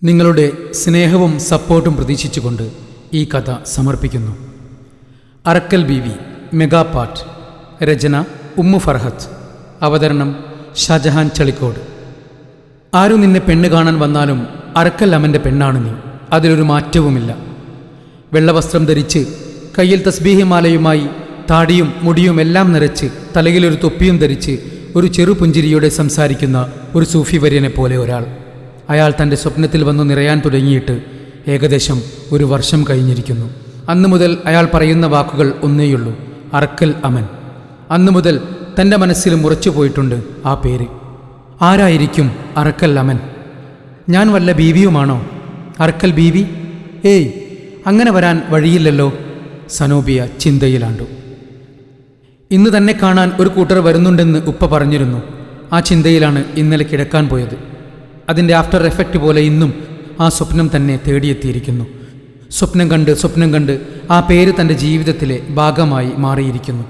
നിങ്ങളുടെ സ്നേഹവും സപ്പോർട്ടും പ്രതീക്ഷിച്ചുകൊണ്ട് ഈ കഥ സമർപ്പിക്കുന്നു. അറക്കൽ ബീവി മെഗാ പാർട്ട്. രചന ഉമ്മു ഫർഹത്ത്. അവതരണം ഷാജഹാൻ ചളിക്കോട്. ആരും നിന്നെ പെണ്ണ് കാണാൻ വന്നാലും അറക്കൽ അമൻ്റെ പെണ്ണാണ് നീ. അതിലൊരു മാറ്റവുമില്ല. വെള്ളവസ്ത്രം ധരിച്ച് കയ്യിൽ തസ്ബീഹ് മാലയുമായി താടിയും മുടിയും എല്ലാം നിറച്ച് തലയിലൊരു തൊപ്പിയും ധരിച്ച് ഒരു ചെറുപുഞ്ചിരിയോടെ സംസാരിക്കുന്ന ഒരു സൂഫി വര്യനെ പോലെ ഒരാൾ. അയാൾ തൻ്റെ സ്വപ്നത്തിൽ വന്നു നിറയാൻ തുടങ്ങിയിട്ട് ഏകദേശം ഒരു വർഷം കഴിഞ്ഞിരിക്കുന്നു. അന്നു മുതൽ അയാൾ പറയുന്ന വാക്കുകൾ ഒന്നേയുള്ളൂ: അറക്കൽ അമൻ. അന്നു മുതൽ തൻ്റെ മനസ്സിൽ മുറച്ചു പോയിട്ടുണ്ട് ആ പേര്. ആരായിരിക്കും അറക്കൽ അമൻ? ഞാൻ വല്ല ബീവിയുമാണോ? അറക്കൽ ബീവി? ഏയ്, അങ്ങനെ വരാൻ വഴിയില്ലല്ലോ. സനോബിയ ചിന്തയിലാണ്ടു. ഇന്ന് തന്നെ കാണാൻ ഒരു കൂട്ടർ വരുന്നുണ്ടെന്ന് ഉപ്പ പറഞ്ഞിരുന്നു. ആ ചിന്തയിലാണ് ഇന്നലെ കിടക്കാൻ പോയത്. അതിൻ്റെ ആഫ്റ്റർ എഫക്റ്റ് പോലെ ഇന്നും ആ സ്വപ്നം തന്നെ തേടിയെത്തിയിരിക്കുന്നു. സ്വപ്നം കണ്ട് ആ പേര് തൻ്റെ ജീവിതത്തിലെ ഭാഗമായി മാറിയിരിക്കുന്നു.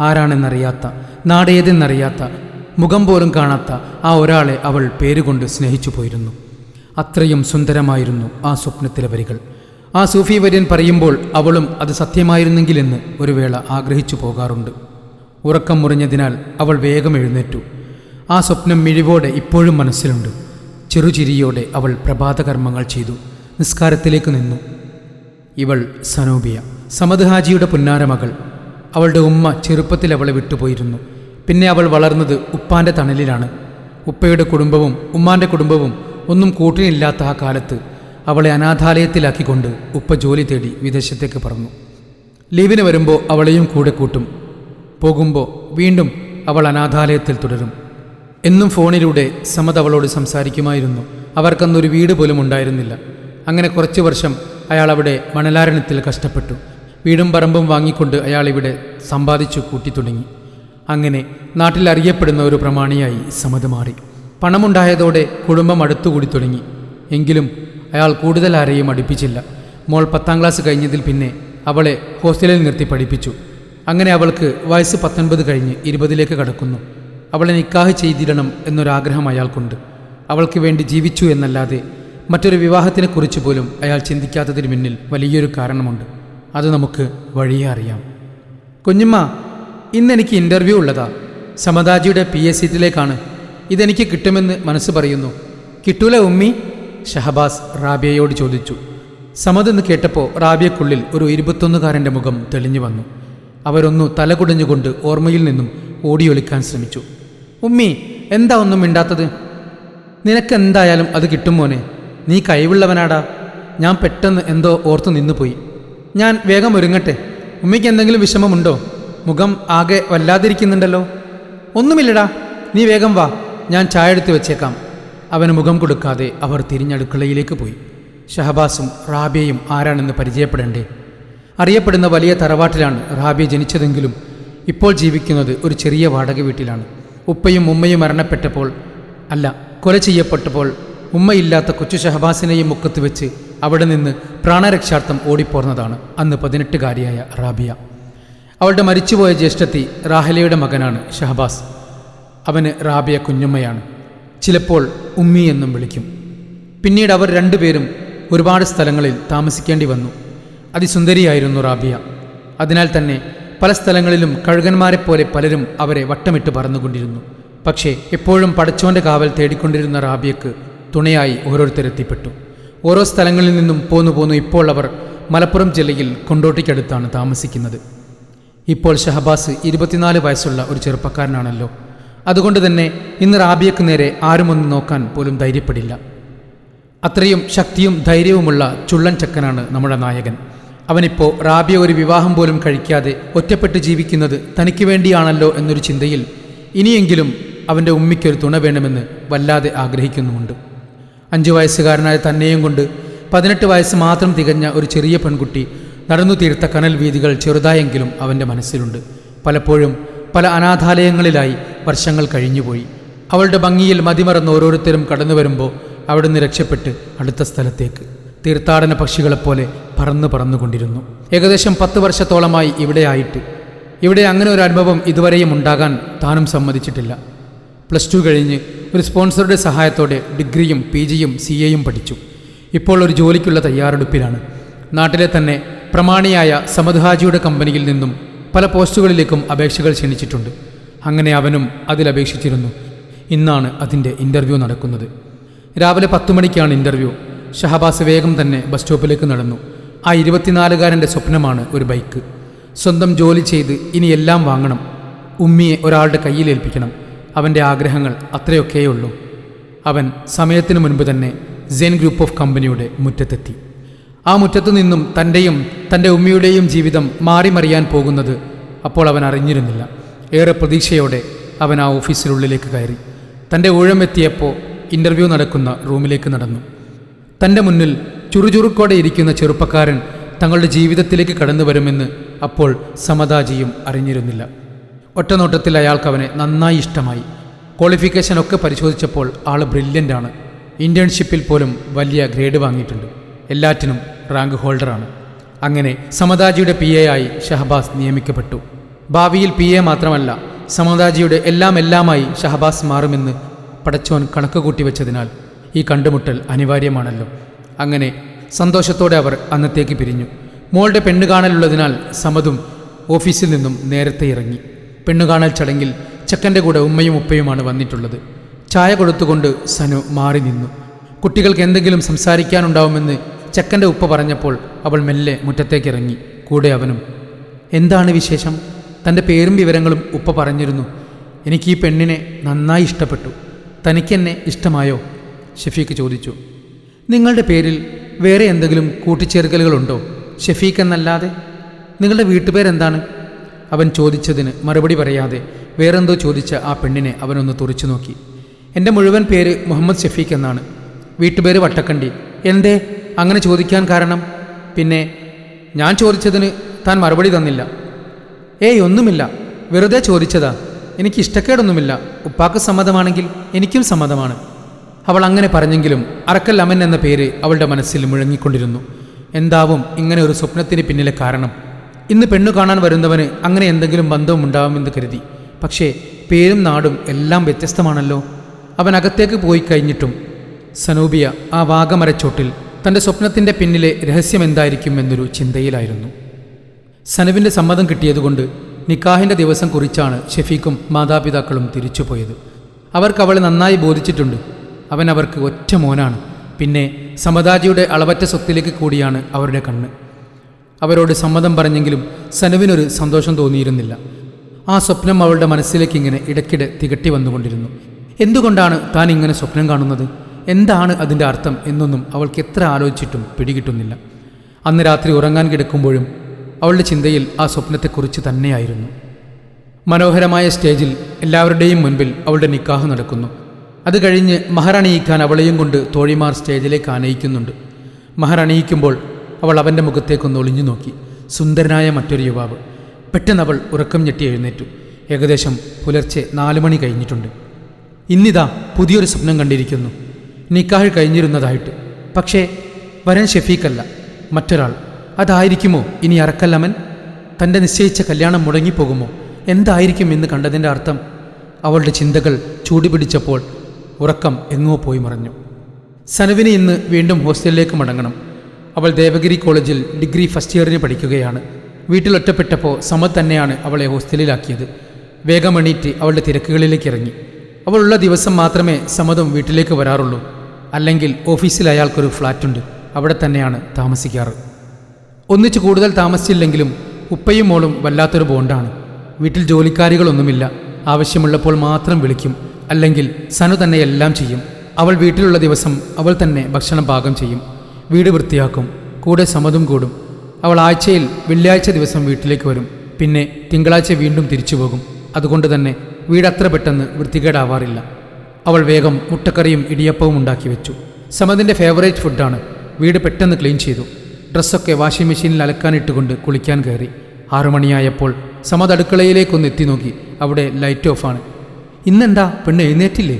ആരാണെന്നറിയാത്ത, നാടേതെന്നറിയാത്ത, മുഖം പോലും കാണാത്ത ആ ഒരാളെ അവൾ പേരുകൊണ്ട് സ്നേഹിച്ചു പോയിരുന്നു. അത്രയും സുന്ദരമായിരുന്നു ആ സ്വപ്നത്തിലെ വരികൾ. ആ സൂഫി വര്യൻ പറയുമ്പോൾ അവളും അത് സത്യമായിരുന്നെങ്കിലെന്ന് ഒരു വേള ആഗ്രഹിച്ചു പോകാറുണ്ട്. ഉറക്കം മുറിഞ്ഞതിനാൽ അവൾ വേഗം എഴുന്നേറ്റു. ആ സ്വപ്നം മിഴിവോടെ ഇപ്പോഴും മനസ്സിലുണ്ട്. ചെറുചിരിയോടെ അവൾ പ്രഭാതകർമ്മങ്ങൾ ചെയ്തു. നിസ്കാരത്തിലേക്ക് നിന്നു. ഇവൾ സനോബിയ, സമദ് ഹാജിയുടെ പുന്നാരമകൾ. അവളുടെ ഉമ്മ ചെറുപ്പത്തിൽ അവളെ വിട്ടുപോയിരുന്നു. പിന്നെ അവൾ വളർന്നത് ഉപ്പാൻ്റെ തണലിലാണ്. ഉപ്പയുടെ കുടുംബവും ഉമ്മാൻ്റെ കുടുംബവും ഒന്നും കൂട്ടിനില്ലാത്ത ആ കാലത്ത് അവളെ അനാഥാലയത്തിലാക്കിക്കൊണ്ട് ഉപ്പ ജോലി തേടി വിദേശത്തേക്ക് പറന്നു. ലീവിന് വരുമ്പോൾ അവളെയും കൂടെ കൂട്ടും. പോകുമ്പോൾ വീണ്ടും അവൾ അനാഥാലയത്തിൽ തുടരും. എന്നും ഫോണിലൂടെ സമദ് അവളോട് സംസാരിക്കുമായിരുന്നു. അവർക്കന്നൊരു വീട് പോലും ഉണ്ടായിരുന്നില്ല. അങ്ങനെ കുറച്ച് വർഷം അയാൾ അവിടെ മണലാരണ്യത്തിൽ കഷ്ടപ്പെട്ടു. വീടും പറമ്പും വാങ്ങിക്കൊണ്ട് അയാൾ ഇവിടെ സമ്പാദിച്ചു കൂട്ടി തുടങ്ങി. അങ്ങനെ നാട്ടിൽ അറിയപ്പെടുന്ന ഒരു പ്രമാണിയായി സമദ് മാറി. പണമുണ്ടായതോടെ കുടുംബം അടുത്തുകൂടി തുടങ്ങി. എങ്കിലും അയാൾ കൂടുതൽ ആരെയും അടുപ്പിച്ചില്ല. മോൾ 10ാം ക്ലാസ് കഴിഞ്ഞതിൽ പിന്നെ അവളെ ഹോസ്റ്റലിൽ നിർത്തി പഠിപ്പിച്ചു. അങ്ങനെ അവൾക്ക് വയസ്സ് 19 കഴിഞ്ഞ് 20ലേക്ക് കടക്കുന്നു. അവളെ നിക്കാഹ് ചെയ്തിടണം എന്നൊരാഗ്രഹം അയാൾക്കുണ്ട്. അവൾക്ക് വേണ്ടി ജീവിച്ചു എന്നല്ലാതെ മറ്റൊരു വിവാഹത്തിനെക്കുറിച്ച് പോലും അയാൾ ചിന്തിക്കാത്തതിന് പിന്നിൽ വലിയൊരു കാരണമുണ്ട്. അത് നമുക്ക് വഴിയേ അറിയാം. കുഞ്ഞുമ്മ, ഇന്നെനിക്ക് ഇൻ്റർവ്യൂ ഉള്ളതാ. സമദാജിയുടെ PA സീറ്റിലേക്കാണ്. ഇതെനിക്ക് കിട്ടുമെന്ന് മനസ്സ് പറയുന്നു. കിട്ടൂല ഉമ്മി? ഷഹബാസ് റാബിയയോട് ചോദിച്ചു. സമദ് എന്ന് കേട്ടപ്പോൾ റാബിയക്കുള്ളിൽ ഒരു 21കാരൻ്റെ മുഖം തെളിഞ്ഞു വന്നു. അവരൊന്നു തലകുടഞ്ഞുകൊണ്ട് ഓർമ്മയിൽ നിന്നും ഓടിയൊളിക്കാൻ ശ്രമിച്ചു. ഉമ്മി, എന്താ ഒന്നും മിണ്ടാത്തത്? നിനക്കെന്തായാലും അത് കിട്ടും മോനെ. നീ കഴിവുള്ളവനാടാ. ഞാൻ പെട്ടെന്ന് എന്തോ ഓർത്തു നിന്നുപോയി. ഞാൻ വേഗം ഒരുങ്ങട്ടെ. ഉമ്മിക്ക് എന്തെങ്കിലും വിഷമമുണ്ടോ? മുഖം ആകെ വല്ലാതിരിക്കുന്നുണ്ടല്ലോ. ഒന്നുമില്ലടാ, നീ വേഗം വാ, ഞാൻ ചായ എടുത്ത് വെച്ചേക്കാം. അവന് മുഖം കൊടുക്കാതെ അവർ തിരിഞ്ഞടുക്കളയിലേക്ക് പോയി. ഷഹബാസും റാബിയയും ആരാണെന്ന് പരിചയപ്പെടേണ്ടേ? അറിയപ്പെടുന്ന വലിയ തറവാട്ടിലാണ് റാബിയ ജനിച്ചതെങ്കിലും ഇപ്പോൾ ജീവിക്കുന്നത് ഒരു ചെറിയ വാടക വീട്ടിലാണ്. ഉപ്പയും ഉമ്മയും മരണപ്പെട്ടപ്പോൾ, അല്ല, കൊല ചെയ്യപ്പെട്ടപ്പോൾ ഉമ്മയില്ലാത്ത കൊച്ചു ഷഹബാസിനെയും മുക്കത്ത് വെച്ച് അവിടെ നിന്ന് പ്രാണരക്ഷാർത്ഥം ഓടിപ്പോർന്നതാണ് അന്ന് 18കാരിയായ റാബിയ. അവളുടെ മരിച്ചുപോയ ജ്യേഷ്ഠത്തി റാഹലയുടെ മകനാണ് ഷഹബാസ്. അവന് റാബിയ കുഞ്ഞുമ്മയാണ്. ചിലപ്പോൾ ഉമ്മി എന്നും വിളിക്കും. പിന്നീട് അവർ രണ്ടുപേരും ഒരുപാട് സ്ഥലങ്ങളിൽ താമസിക്കേണ്ടി വന്നു. അതിസുന്ദരിയായിരുന്നു റാബിയ. അതിനാൽ തന്നെ പല സ്ഥലങ്ങളിലും കഴുകന്മാരെപ്പോലെ പലരും അവരെ വട്ടമിട്ട് പറന്നുകൊണ്ടിരുന്നു. പക്ഷേ എപ്പോഴും പടച്ചോൻ്റെ കാവൽ തേടിക്കൊണ്ടിരുന്ന റാബിയക്ക് തുണയായി ഓരോരുത്തരെത്തിപ്പെട്ടു. ഓരോ സ്ഥലങ്ങളിൽ നിന്നും പോന്നു ഇപ്പോൾ അവർ മലപ്പുറം ജില്ലയിൽ കൊണ്ടോട്ടിക്കടുത്താണ് താമസിക്കുന്നത്. ഇപ്പോൾ ഷഹബാസ് 24 വയസ്സുള്ള ഒരു ചെറുപ്പക്കാരനാണല്ലോ. അതുകൊണ്ട് തന്നെ ഇന്ന് റാബിയക്ക് നേരെ ആരുമൊന്ന് നോക്കാൻ പോലും ധൈര്യപ്പെടില്ല. അത്രയും ശക്തിയും ധൈര്യവുമുള്ള ചുള്ളൻ ചക്കനാണ് നമ്മുടെ നായകൻ. അവനിപ്പോൾ റാബിയ ഒരു വിവാഹം പോലും കഴിക്കാതെ ഒറ്റപ്പെട്ട് ജീവിക്കുന്നത് തനിക്ക് വേണ്ടിയാണല്ലോ എന്നൊരു ചിന്തയിൽ ഇനിയെങ്കിലും അവൻ്റെ ഉമ്മിക്കൊരു തുണ വേണമെന്ന് വല്ലാതെ ആഗ്രഹിക്കുന്നുമുണ്ട്. 5 വയസ്സുകാരനായ തന്നെയും കൊണ്ട് 18 വയസ്സ് മാത്രം തികഞ്ഞ ഒരു ചെറിയ പെൺകുട്ടി നടന്നു തീർത്ത കനൽ വീതികൾ ചെറുതായെങ്കിലും അവൻ്റെ മനസ്സിലുണ്ട്. പലപ്പോഴും പല അനാഥാലയങ്ങളിലായി വർഷങ്ങൾ കഴിഞ്ഞുപോയി. അവളുടെ ഭംഗിയിൽ മതിമറന്ന് ഓരോരുത്തരും കടന്നു വരുമ്പോൾ അവിടുന്ന് രക്ഷപ്പെട്ട് അടുത്ത സ്ഥലത്തേക്ക് തീർത്ഥാടന പക്ഷികളെപ്പോലെ പറന്നുകൊണ്ടിരുന്നു. ഏകദേശം 10 വർഷത്തോളമായി ഇവിടെ അങ്ങനെ ഒരു അനുഭവം ഇതുവരെയും ഉണ്ടാകാൻ താനും സമ്മതിച്ചിട്ടില്ല. +2 കഴിഞ്ഞ് ഒരു സ്പോൺസറുടെ സഹായത്തോടെ ഡിഗ്രിയും PGയും CAയും പഠിച്ചു. ഇപ്പോൾ ഒരു ജോലിക്കുള്ള തയ്യാറെടുപ്പിലാണ്. നാട്ടിലെ തന്നെ പ്രമാണിയായ സമദ് ഹാജിയുടെ കമ്പനിയിൽ നിന്നും പല പോസ്റ്റുകളിലേക്കും അപേക്ഷകൾ ക്ഷണിച്ചിട്ടുണ്ട്. അങ്ങനെ അവനും അതിലപേക്ഷിച്ചിരുന്നു. ഇന്നാണ് അതിൻ്റെ ഇൻ്റർവ്യൂ നടക്കുന്നത്. രാവിലെ 10 മണിക്കാണ് ഇൻ്റർവ്യൂ. ഷഹബാസ് വേഗം തന്നെ ബസ് സ്റ്റോപ്പിലേക്ക് നടന്നു. ആ 24-കാരൻ്റെ സ്വപ്നമാണ് ഒരു ബൈക്ക്. സ്വന്തം ജോലി ചെയ്ത് ഇനി എല്ലാം വാങ്ങണം. ഉമ്മിയെ ഒരാളുടെ കയ്യിലേൽപ്പിക്കണം. അവൻ്റെ ആഗ്രഹങ്ങൾ അത്രയൊക്കെയുള്ളൂ. അവൻ സമയത്തിന് മുൻപ് തന്നെ സെൻ ഗ്രൂപ്പ് ഓഫ് കമ്പനിയുടെ മുറ്റത്തെത്തി. ആ മുറ്റത്തു നിന്നും തൻ്റെയും തൻ്റെ ഉമ്മിയുടെയും ജീവിതം മാറിമറിയാൻ പോകുന്നത് അപ്പോൾ അവൻ അറിഞ്ഞിരുന്നില്ല. ഏറെ പ്രതീക്ഷയോടെ അവൻ ആ ഓഫീസിനുള്ളിലേക്ക് കയറി. തൻ്റെ ഊഴമെത്തിയപ്പോൾ ഇൻ്റർവ്യൂ നടക്കുന്ന റൂമിലേക്ക് നടന്നു. തൻ്റെ മുന്നിൽ ചുറുചുറുക്കോടെ ഇരിക്കുന്ന ചെറുപ്പക്കാരൻ തങ്ങളുടെ ജീവിതത്തിലേക്ക് കടന്നു വരുമെന്ന് അപ്പോൾ സമദാജിയും അറിഞ്ഞിരുന്നില്ല. ഒറ്റനോട്ടത്തിൽ അയാൾക്കവനെ നന്നായി ഇഷ്ടമായി. ക്വാളിഫിക്കേഷനൊക്കെ പരിശോധിച്ചപ്പോൾ ആൾ ബ്രില്യൻ്റാണ്. ഇൻറ്റേൺഷിപ്പിൽ പോലും വലിയ ഗ്രേഡ് വാങ്ങിയിട്ടുണ്ട്. എല്ലാറ്റിനും റാങ്ക് ഹോൾഡറാണ്. അങ്ങനെ സമദാജിയുടെ PA ആയി ഷഹബാസ് നിയമിക്കപ്പെട്ടു. ഭാവിയിൽ PA മാത്രമല്ല, സമദാജിയുടെ എല്ലാമായി ഷഹബാസ് മാറുമെന്ന് പടച്ചോൻ കണക്ക് കൂട്ടിവെച്ചതിനാൽ ഈ കണ്ടുമുട്ടൽ അനിവാര്യമാണല്ലോ. അങ്ങനെ സന്തോഷത്തോടെ അവർ അന്നത്തേക്ക് പിരിഞ്ഞു. മോളുടെ പെണ്ണുകാണലുള്ളതിനാൽ സമദും ഓഫീസിൽ നിന്നും നേരത്തെ ഇറങ്ങി. പെണ്ണുകാണൽ ചടങ്ങിൽ ചെക്കൻ്റെ കൂടെ ഉമ്മയും ഉപ്പയുമാണ് വന്നിട്ടുള്ളത്. ചായ കൊടുത്തുകൊണ്ട് സനു മാറി നിന്നു. കുട്ടികൾക്ക് എന്തെങ്കിലും സംസാരിക്കാനുണ്ടാവുമെന്ന് ചെക്കൻ്റെ ഉപ്പ പറഞ്ഞപ്പോൾ അവൾ മെല്ലെ മുറ്റത്തേക്കിറങ്ങി. കൂടെ അവനും. എന്താണ് വിശേഷം? തൻ്റെ പേരും വിവരങ്ങളും ഉപ്പ പറഞ്ഞിരുന്നു. എനിക്ക് ഈ പെണ്ണിനെ നന്നായി ഇഷ്ടപ്പെട്ടു. തനിക്കെന്നെ ഇഷ്ടമായോ? ഷഫീഖ് ചോദിച്ചു. നിങ്ങളുടെ പേരിൽ വേറെ എന്തെങ്കിലും കൂട്ടിച്ചേർക്കലുകളുണ്ടോ ഷഫീഖ് എന്നല്ലാതെ? നിങ്ങളുടെ വീട്ടുപേരെന്താണ്? അവൻ ചോദിച്ചതിന് മറുപടി പറയാതെ വേറെന്തോ ചോദിച്ച ആ പെണ്ണിനെ അവനൊന്ന് തുറിച്ചു നോക്കി. എൻ്റെ മുഴുവൻ പേര് മുഹമ്മദ് ഷഫീഖ് എന്നാണ്. വീട്ടുപേര് വട്ടക്കണ്ടി. എന്തേ അങ്ങനെ ചോദിക്കാൻ കാരണം? പിന്നെ ഞാൻ ചോദിച്ചതിന് താൻ മറുപടി തന്നില്ല. ഒന്നുമില്ല, വെറുതെ ചോദിച്ചതാ. എനിക്ക് ഇഷ്ടക്കേടൊന്നുമില്ല. ഉപ്പാക്ക് സമ്മതമാണെങ്കിൽ എനിക്കും സമ്മതമാണ്. അവൾ അങ്ങനെ പറഞ്ഞെങ്കിലും അറക്കൽ അമൻ എന്ന പേര് അവളുടെ മനസ്സിൽ മുഴങ്ങിക്കൊണ്ടിരുന്നു. എന്താവും ഇങ്ങനെ ഒരു സ്വപ്നത്തിന് പിന്നിലെ കാരണം? ഇന്ന് പെണ്ണു കാണാൻ വരുന്നവന് അങ്ങനെ എന്തെങ്കിലും ബന്ധവും ഉണ്ടാവുമെന്ന് കരുതി. പക്ഷേ പേരും നാടും എല്ലാം വ്യത്യസ്തമാണല്ലോ. അവൻ അകത്തേക്ക് പോയി കഴിഞ്ഞിട്ടും സനൂബിയ ആ വാഗമരച്ചോട്ടിൽ തൻ്റെ സ്വപ്നത്തിൻ്റെ പിന്നിലെ രഹസ്യമെന്തായിരിക്കും എന്നൊരു ചിന്തയിലായിരുന്നു. സനുവിൻ്റെ സമ്മതം കിട്ടിയതുകൊണ്ട് നിക്കാഹിൻ്റെ ദിവസം കുറിച്ചാണ് ഷഫീഖും മാതാപിതാക്കളും തിരിച്ചുപോയത്. അവർക്ക് അവളെ നന്നായി ബോധിച്ചിട്ടുണ്ട്. അവൻ അവർക്ക് ഒറ്റ മോനാണ്. പിന്നെ സമദാജിയുടെ അളവറ്റ സ്വത്തിലേക്ക് കൂടിയാണ് അവരുടെ കണ്ണ്. അവരോട് സമ്മതം പറഞ്ഞെങ്കിലും സനുവിനൊരു സന്തോഷം തോന്നിയിരുന്നില്ല. ആ സ്വപ്നം അവളുടെ മനസ്സിലേക്ക് ഇങ്ങനെ ഇടയ്ക്കിടെ തികട്ടി വന്നുകൊണ്ടിരുന്നു. എന്തുകൊണ്ടാണ് താൻ ഇങ്ങനെ സ്വപ്നം കാണുന്നത്? എന്താണ് അതിൻ്റെ അർത്ഥം എന്നൊന്നും അവൾക്ക് എത്ര ആലോചിച്ചിട്ടും പിടികിട്ടുന്നില്ല. അന്ന് രാത്രി ഉറങ്ങാൻ കിടക്കുമ്പോഴും അവളുടെ ചിന്തയിൽ ആ സ്വപ്നത്തെക്കുറിച്ച് തന്നെയായിരുന്നു. മനോഹരമായ സ്റ്റേജിൽ എല്ലാവരുടെയും മുൻപിൽ അവളുടെ നിക്കാഹ് നടക്കുന്നു. അത് കഴിഞ്ഞ് മഹർ അണിയിക്കാൻ അവളെയും കൊണ്ട് തോഴിമാർ സ്റ്റേജിലേക്ക് ആനയിക്കുന്നുണ്ട്. മഹർ അണിയിക്കുമ്പോൾ അവൾ അവൻ്റെ മുഖത്തേക്കൊന്ന് ഒളിഞ്ഞു നോക്കി. സുന്ദരനായ മറ്റൊരു യുവാവ്. പെട്ടെന്ന് അവൾ ഉറക്കം ഞെട്ടി എഴുന്നേറ്റു. ഏകദേശം പുലർച്ചെ 4 മണി കഴിഞ്ഞിട്ടുണ്ട്. ഇന്നിതാ പുതിയൊരു സ്വപ്നം കണ്ടിരിക്കുന്നു. നിക്കാഹ് കഴിഞ്ഞിരുന്നതായിട്ട്. പക്ഷേ വരൻ ഷഫീഖല്ല, മറ്റൊരാൾ. അതായിരിക്കുമോ ഇനി അറക്കല്ലമൻ? തൻ്റെ നിശ്ചയിച്ച കല്യാണം മുടങ്ങിപ്പോകുമോ? എന്തായിരിക്കും എന്ന് കണ്ടതിൻ്റെ അർത്ഥം? അവളുടെ ചിന്തകൾ ചൂടുപിടിച്ചപ്പോൾ ഉറക്കം എങ്ങോ പോയി മറഞ്ഞു. സനുവിന് ഇന്ന് വീണ്ടും ഹോസ്റ്റലിലേക്ക് മടങ്ങണം. അവൾ ദേവഗിരി കോളേജിൽ ഡിഗ്രി ഫസ്റ്റ് ഇയറിന് പഠിക്കുകയാണ്. വീട്ടിൽ ഒറ്റപ്പെട്ടപ്പോൾ സമദ് തന്നെയാണ് അവളെ ഹോസ്റ്റലിലാക്കിയത്. വേഗം എണീറ്റ് അവളുടെ തിരക്കുകളിലേക്ക് ഇറങ്ങി. അവളുള്ള ദിവസം മാത്രമേ സമദും വീട്ടിലേക്ക് വരാറുള്ളൂ. അല്ലെങ്കിൽ ഓഫീസിൽ അയാൾക്കൊരു ഫ്ലാറ്റുണ്ട്, അവിടെ തന്നെയാണ് താമസിക്കാറ്. ഒന്നിച്ച് കൂടുതൽ താമസിച്ചില്ലെങ്കിലും ഉപ്പയും മോളും വല്ലാത്തൊരു ബോണ്ടാണ്. വീട്ടിൽ ജോലിക്കാരികളൊന്നുമില്ല. ആവശ്യമുള്ളപ്പോൾ മാത്രം വിളിക്കും. അല്ലെങ്കിൽ സനു തന്നെ എല്ലാം ചെയ്യും. അവൾ വീട്ടിലുള്ള ദിവസം അവൾ തന്നെ ഭക്ഷണം പാകം ചെയ്യും, വീട് വൃത്തിയാക്കും. കൂടെ സമദും കൂടും. അവൾ ആഴ്ചയിൽ വെള്ളിയാഴ്ച ദിവസം വീട്ടിലേക്ക് വരും. പിന്നെ തിങ്കളാഴ്ച വീണ്ടും തിരിച്ചു പോകും. അതുകൊണ്ട് തന്നെ വീടത്ര പെട്ടെന്ന് വൃത്തികേടാവാറില്ല. അവൾ വേഗം മുട്ടക്കറിയും ഇടിയപ്പവും ഉണ്ടാക്കി വെച്ചു. സമദിൻ്റെ ഫേവറേറ്റ് ഫുഡാണ്. വീട് പെട്ടെന്ന് ക്ലീൻ ചെയ്തു. ഡ്രസ്സൊക്കെ വാഷിംഗ് മെഷീനിൽ അലക്കാനിട്ടുകൊണ്ട് കുളിക്കാൻ കയറി. 6 മണിയായപ്പോൾ സമദ് അടുക്കളയിലേക്കൊന്ന് എത്തി നോക്കി. അവിടെ ലൈറ്റ് ഓഫാണ്. ഇന്നെന്താ പെണ്ണ് എഴുന്നേറ്റില്ലേ?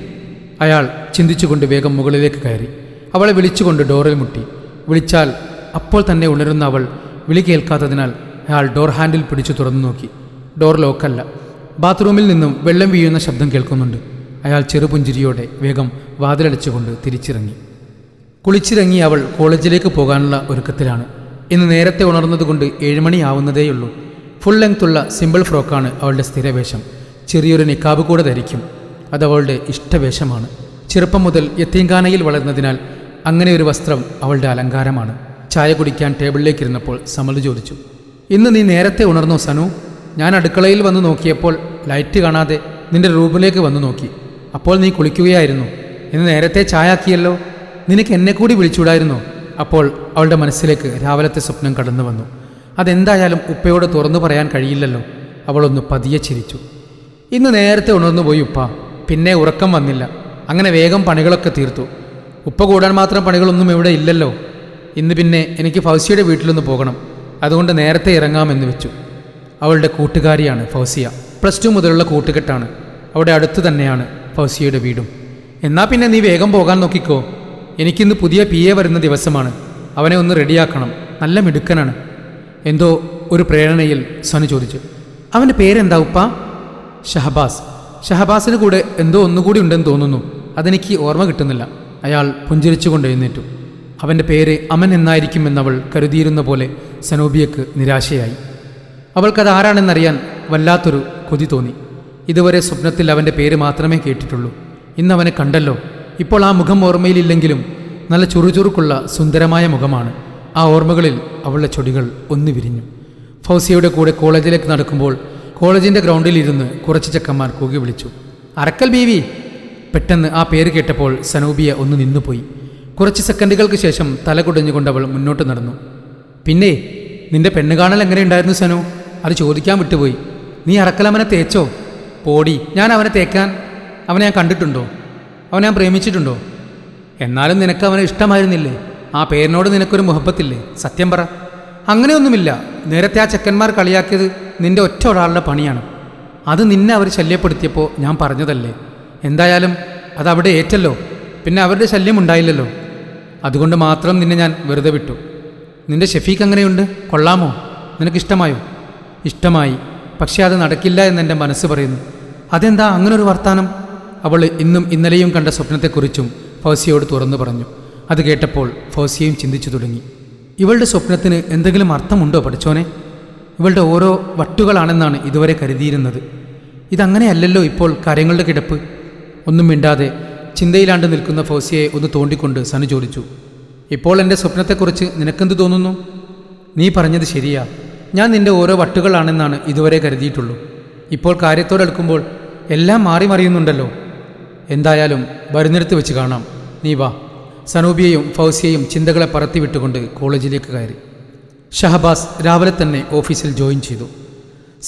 അയാൾ ചിന്തിച്ചുകൊണ്ട് വേഗം മുകളിലേക്ക് കയറി. അവളെ വിളിച്ചുകൊണ്ട് ഡോറിൽ മുട്ടി. വിളിച്ചാൽ അപ്പോൾ തന്നെ ഉണരുന്ന അവൾ വിളി കേൾക്കാത്തതിനാൽ അയാൾ ഡോർ ഹാൻഡിൽ പിടിച്ചു തുറന്നു നോക്കി. ഡോർ ലോക്കല്ല. ബാത്റൂമിൽ നിന്നും വെള്ളം വീഴുന്ന ശബ്ദം കേൾക്കുന്നുണ്ട്. അയാൾ ചെറുപുഞ്ചിരിയോടെ വേഗം വാതിലടച്ചുകൊണ്ട് തിരിച്ചിറങ്ങി. കുളിച്ചിറങ്ങി അവൾ കോളേജിലേക്ക് പോകാനുള്ള ഒരുക്കത്തിലാണ്. ഇന്ന് നേരത്തെ ഉണർന്നതുകൊണ്ട് 7 മണിയാവുന്നതേയുള്ളൂ. ഫുൾ ലെങ്ത്തുള്ള സിമ്പിൾ ഫ്രോക്കാണ് അവളുടെ സ്ഥിരവേഷം. ചെറിയൊരു നിക്കാബ് കൂടെ ധരിക്കും. അതവളുടെ ഇഷ്ടവേഷമാണ്. ചെറുപ്പം മുതൽ യത്തീംഖാനയിൽ വളർന്നതിനാൽ അങ്ങനെ ഒരു വസ്ത്രം അവളുടെ അലങ്കാരമാണ്. ചായ കുടിക്കാൻ ടേബിളിലേക്കിരുന്നപ്പോൾ സമൽ ചോദിച്ചു, ഇന്ന് നീ നേരത്തെ ഉണർന്നോ സനു? ഞാൻ അടുക്കളയിൽ വന്ന് നോക്കിയപ്പോൾ ലൈറ്റ് കാണാതെ നിന്റെ റൂമിലേക്ക് വന്നു നോക്കി. അപ്പോൾ നീ കുളിക്കുകയായിരുന്നു. ഇന്ന് നേരത്തെ ചായ ആക്കിയല്ലോ. നിനക്ക് എന്നെ കൂടി വിളിച്ചുകൂടായിരുന്നോ? അപ്പോൾ അവളുടെ മനസ്സിലേക്ക് രാവിലത്തെ സ്വപ്നം കടന്നു വന്നു. അതെന്തായാലും ഉപ്പയോട് തുറന്നു പറയാൻ കഴിയില്ലല്ലോ. അവളൊന്ന് പതിയെ ചിരിച്ചു. ഇന്ന് നേരത്തെ ഉണർന്നുപോയി ഉപ്പ. പിന്നെ ഉറക്കം വന്നില്ല. അങ്ങനെ വേഗം പണികളൊക്കെ തീർത്തു. ഉപ്പ കൂടാൻ മാത്രം പണികളൊന്നും ഇവിടെ ഇല്ലല്ലോ. ഇന്ന് പിന്നെ എനിക്ക് ഫൗസിയുടെ വീട്ടിലൊന്ന് പോകണം. അതുകൊണ്ട് നേരത്തെ ഇറങ്ങാമെന്ന് വെച്ചു. അവളുടെ കൂട്ടുകാരിയാണ് ഫൗസിയ. +2 മുതലുള്ള കൂട്ടുകെട്ടാണ്. അവിടെ അടുത്ത് തന്നെയാണ് ഫൗസിയയുടെ വീടും. എന്നാൽ പിന്നെ നീ വേഗം പോകാൻ നോക്കിക്കോ. എനിക്കിന്ന് പുതിയ PA വരുന്ന ദിവസമാണ്. അവനെ ഒന്ന് റെഡിയാക്കണം. നല്ല മിടുക്കനാണ്. എന്തോ ഒരു പ്രേരണയിൽ സനു ചോദിച്ചു, അവൻ്റെ പേരെന്താ ഉപ്പ? ഷഹബാസ്. ഷഹബാസിന് കൂടെ എന്തോ ഒന്നുകൂടി ഉണ്ടെന്ന് തോന്നുന്നു. അതെനിക്ക് ഓർമ്മ കിട്ടുന്നില്ല. അയാൾ പുഞ്ചിരിച്ചുകൊണ്ട് എഴുന്നേറ്റു. അവൻ്റെ പേര് അമൻ എന്നായിരിക്കുമെന്നവൾ കരുതിയിരുന്ന പോലെ സനൂബിയക്ക് നിരാശയായി. അവൾക്കത് ആരാണെന്നറിയാൻ വല്ലാത്തൊരു കൊതി തോന്നി. ഇതുവരെ സ്വപ്നത്തിൽ അവൻ്റെ പേര് മാത്രമേ കേട്ടിട്ടുള്ളൂ. ഇന്നവനെ കണ്ടല്ലോ. ഇപ്പോൾ ആ മുഖം ഓർമ്മയിലില്ലെങ്കിലും നല്ല ചുറുചുറുക്കുള്ള സുന്ദരമായ മുഖമാണ്. ആ ഓർമ്മകളിൽ അവളുടെ ചൊടികൾ ഒന്ന് വിരിഞ്ഞു. ഫൗസിയയുടെ കൂടെ കോളേജിലേക്ക് നടക്കുമ്പോൾ കോളേജിൻ്റെ ഗ്രൗണ്ടിലിരുന്ന് കുറച്ച് ചെക്കന്മാർ കൂകി വിളിച്ചു, അറക്കൽ ബീവി. പെട്ടെന്ന് ആ പേര് കേട്ടപ്പോൾ സനൂബിയ ഒന്ന് നിന്നുപോയി. കുറച്ച് സെക്കൻഡുകൾക്ക് ശേഷം തല കുടഞ്ഞുകൊണ്ട് അവൾ മുന്നോട്ട് നടന്നു. പിന്നെ നിന്റെ പെണ്ണ് കാണൽ എങ്ങനെയുണ്ടായിരുന്നു സനു? അത് ചോദിക്കാൻ വിട്ടുപോയി. നീ അറക്കലവനെ തേച്ചോ? പോടി. ഞാൻ അവനെ തേക്കാൻ? അവനെ ഞാൻ കണ്ടിട്ടുണ്ടോ? അവനെ ഞാൻ പ്രേമിച്ചിട്ടുണ്ടോ? എന്നാലും നിനക്ക് അവനെ ഇഷ്ടമായിരുന്നില്ലേ? ആ പേരിനോട് നിനക്കൊരു മുഹബത്തില്ലേ? സത്യം പറ. അങ്ങനെയൊന്നുമില്ല. നേരത്തെ ആ ചെക്കന്മാർ കളിയാക്കിയത് നിന്റെ ഒറ്റ ഒരാളുടെ പണിയാണ്. അത് നിന്നെ അവർ ശല്യപ്പെടുത്തിയപ്പോൾ ഞാൻ പറഞ്ഞതല്ലേ. എന്തായാലും അതവിടെ ഏറ്റല്ലോ. പിന്നെ അവരുടെ ശല്യം ഉണ്ടായില്ലല്ലോ. അതുകൊണ്ട് മാത്രം നിന്നെ ഞാൻ വെറുതെ വിട്ടു. നിന്റെ ഷെഫീഖ് എങ്ങനെയുണ്ട്? കൊള്ളാമോ? നിനക്കിഷ്ടമായോ? ഇഷ്ടമായി. പക്ഷേ അത് നടക്കില്ല എന്നെൻ്റെ മനസ്സ് പറയുന്നു. അതെന്താ അങ്ങനൊരു വർത്താനം? അവൾ ഇന്നും ഇന്നലെയും കണ്ട സ്വപ്നത്തെക്കുറിച്ചും ഫൗസിയോട് തുറന്നു പറഞ്ഞു. അത് കേട്ടപ്പോൾ ഫൗസിയയും ചിന്തിച്ചു തുടങ്ങി. ഇവളുടെ സ്വപ്നത്തിന് എന്തെങ്കിലും അർത്ഥമുണ്ടോ പഠിച്ചോനെ? ഇവളുടെ ഓരോ വട്ടുകളാണെന്നാണ് ഇതുവരെ കരുതിയിരുന്നത്. ഇതങ്ങനെയല്ലല്ലോ ഇപ്പോൾ കാര്യങ്ങളുടെ കിടപ്പ്. ഒന്നും മിണ്ടാതെ ചിന്തയിലാണ്ട് നിൽക്കുന്ന ഫൗസിയയെ ഒന്ന് തോണ്ടിക്കൊണ്ട് സനു ചോദിച്ചു, ഇപ്പോൾ എൻ്റെ സ്വപ്നത്തെക്കുറിച്ച് നിനക്കെന്ത് തോന്നുന്നു? നീ പറഞ്ഞത് ശരിയാ. ഞാൻ നിന്റെ ഓരോ വട്ടുകളാണെന്നാണ് ഇതുവരെ കരുതിയിട്ടുള്ളൂ. ഇപ്പോൾ കാര്യത്തോടെടുക്കുമ്പോൾ എല്ലാം മാറി മറിയുന്നുണ്ടല്ലോ. എന്തായാലും വരുന്നിടത്ത് വെച്ച് കാണാം. നീ വാ. സനൂബിയയും ഫൗസിയയും ചിന്തകളെ പറത്തിവിട്ടുകൊണ്ട് കോളേജിലേക്ക് കയറി. ഷഹബാസ് രാവിലെ തന്നെ ഓഫീസിൽ ജോയിൻ ചെയ്തു.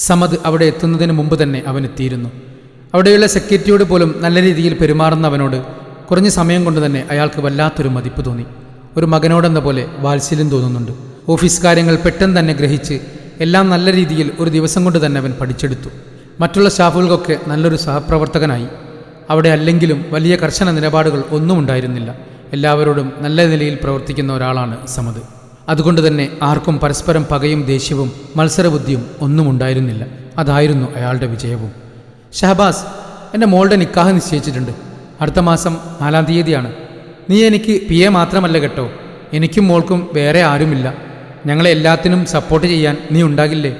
സമദ് അവിടെ എത്തുന്നതിന് മുമ്പ് തന്നെ അവൻ എത്തിയിരുന്നു. അവിടെയുള്ള സെക്യൂരിറ്റിയോട് പോലും നല്ല രീതിയിൽ പെരുമാറുന്നവനോട് കുറഞ്ഞ സമയം കൊണ്ട് തന്നെ അയാൾക്ക് വല്ലാത്തൊരു മതിപ്പ് തോന്നി. ഒരു മകനോടെന്ന പോലെ വാത്സല്യം തോന്നുന്നുണ്ട്. ഓഫീസ് കാര്യങ്ങൾ പെട്ടെന്ന് തന്നെ ഗ്രഹിച്ച് എല്ലാം നല്ല രീതിയിൽ ഒരു ദിവസം കൊണ്ട് തന്നെ അവൻ പഠിച്ചെടുത്തു. മറ്റുള്ള സ്റ്റാഫുകൾക്കൊക്കെ നല്ലൊരു സഹപ്രവർത്തകനായി. അവിടെ അല്ലെങ്കിലും വലിയ കർശന നിലപാടുകൾ ഒന്നും ഉണ്ടായിരുന്നില്ല. എല്ലാവരോടും നല്ല നിലയിൽ പ്രവർത്തിക്കുന്ന ഒരാളാണ് സമദ്. അതുകൊണ്ട് തന്നെ ആർക്കും പരസ്പരം പകയും ദേഷ്യവും മത്സരബുദ്ധിയും ഒന്നും ഉണ്ടായിരുന്നില്ല. അതായിരുന്നു അയാളുടെ വിജയവും. ഷഹബാസ്, എൻ്റെ മോളുടെ നിക്കാഹ് നിശ്ചയിച്ചിട്ടുണ്ട്. അടുത്ത മാസം 4-ാം തീയതിയാണ്. നീ എനിക്ക് PA മാത്രമല്ല കേട്ടോ. എനിക്കും മോൾക്കും വേറെ ആരുമില്ല. ഞങ്ങളെ എല്ലാത്തിനും സപ്പോർട്ട് ചെയ്യാൻ നീ ഉണ്ടാകില്ലേ?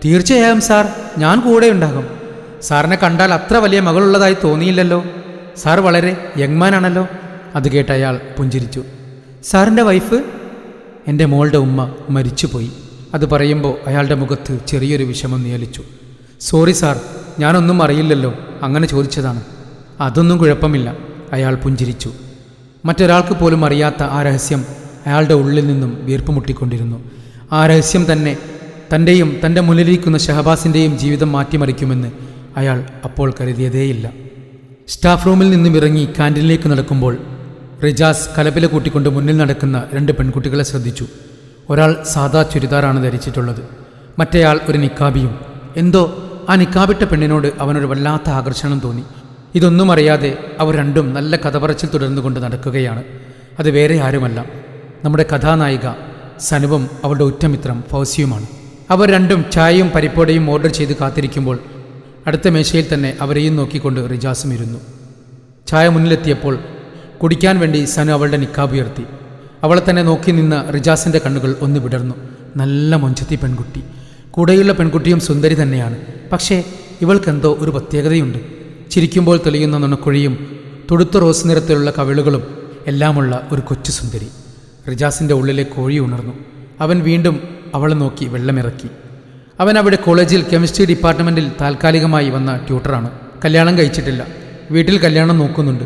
തീർച്ചയായും സാർ, ഞാൻ കൂടെ ഉണ്ടാകും. സാറിനെ കണ്ടാൽ അത്ര വലിയ മകളുള്ളതായി തോന്നിയില്ലല്ലോ. സാർ വളരെ യങ്മാനാണല്ലോ. അത് കേട്ട് അയാൾ പുഞ്ചിരിച്ചു. സാറിൻ്റെ വൈഫ്? എൻ്റെ മോളുടെ ഉമ്മ മരിച്ചുപോയി. അത് പറയുമ്പോൾ അയാളുടെ മുഖത്ത് ചെറിയൊരു വിഷമം നിഴലിച്ചു. സോറി സാർ, ഞാനൊന്നും അറിയില്ലല്ലോ. അങ്ങനെ ചോദിച്ചതാണ്. അതൊന്നും കുഴപ്പമില്ല. അയാൾ പുഞ്ചിരിച്ചു. മറ്റൊരാൾക്ക് പോലും അറിയാത്ത ആ രഹസ്യം അയാളുടെ ഉള്ളിൽ നിന്നും വീർപ്പ് മുട്ടിക്കൊണ്ടിരുന്നു. ആ രഹസ്യം തന്നെ തൻ്റെയും തൻ്റെ മുന്നിലിരിക്കുന്ന ഷഹബാസിൻ്റെയും ജീവിതം മാറ്റിമറിക്കുമെന്ന് അയാൾ അപ്പോൾ കരുതിയതേയില്ല. സ്റ്റാഫ് റൂമിൽ നിന്നും ഇറങ്ങി ക്യാൻറ്റീനിലേക്ക് നടക്കുമ്പോൾ റിജാസ് കലപില കൂട്ടിക്കൊണ്ട് മുന്നിൽ നടക്കുന്ന 2 പെൺകുട്ടികളെ ശ്രദ്ധിച്ചു. ഒരാൾ സാദാ ചുരിദാറാണ് ധരിച്ചിട്ടുള്ളത്. മറ്റേയാൾ ഒരു നിക്കാബിയും. എന്തോ ആ നിക്കാബിട്ട പെണ്ണിനോട് അവനൊരു വല്ലാത്ത ആകർഷണം തോന്നി. ഇതൊന്നും അറിയാതെ അവർ രണ്ടും നല്ല കഥ പറച്ചിൽ തുടർന്നുകൊണ്ട് നടക്കുകയാണ്. അത് വേറെ ആരുമല്ല, നമ്മുടെ കഥാനായിക സനുവും അവളുടെ ഉറ്റമിത്രം ഫൗസിയുമാണ്. അവർ രണ്ടും ചായയും പരിപ്പോടയും ഓർഡർ ചെയ്ത് കാത്തിരിക്കുമ്പോൾ അടുത്ത മേശയിൽ തന്നെ അവരെയും നോക്കിക്കൊണ്ട് റിജാസും ഇരുന്നു. ചായ മുന്നിലെത്തിയപ്പോൾ കുടിക്കാൻ വേണ്ടി സനു അവളുടെ നിക്കാബ് ഉയർത്തി. അവളെ തന്നെ നോക്കി നിന്ന റിജാസിൻ്റെ കണ്ണുകൾ ഒന്ന് വിടർന്നു. നല്ല മൊഞ്ചത്തി പെൺകുട്ടി. കൂടെയുള്ള പെൺകുട്ടിയും സുന്ദരി തന്നെയാണ്. പക്ഷേ ഇവൾക്കെന്തോ ഒരു പ്രത്യേകതയുണ്ട്. ചിരിക്കുമ്പോൾ തെളിയുന്ന നുണക്കുഴിയും തുടുത്ത റോസ് നിറത്തിലുള്ള കവിളുകളും എല്ലാമുള്ള ഒരു കൊച്ചു സുന്ദരി. റിജാസിൻ്റെ ഉള്ളിലെ കോഴി ഉണർന്നു. അവൻ വീണ്ടും അവളെ നോക്കി വെള്ളമിറക്കി. അവൻ അവിടെ കോളേജിൽ കെമിസ്ട്രി ഡിപ്പാർട്ട്മെൻറ്റിൽ താൽക്കാലികമായി വന്ന ട്യൂട്ടറാണ്. കല്യാണം കഴിച്ചിട്ടില്ല. വീട്ടിൽ കല്യാണം നോക്കുന്നുണ്ട്.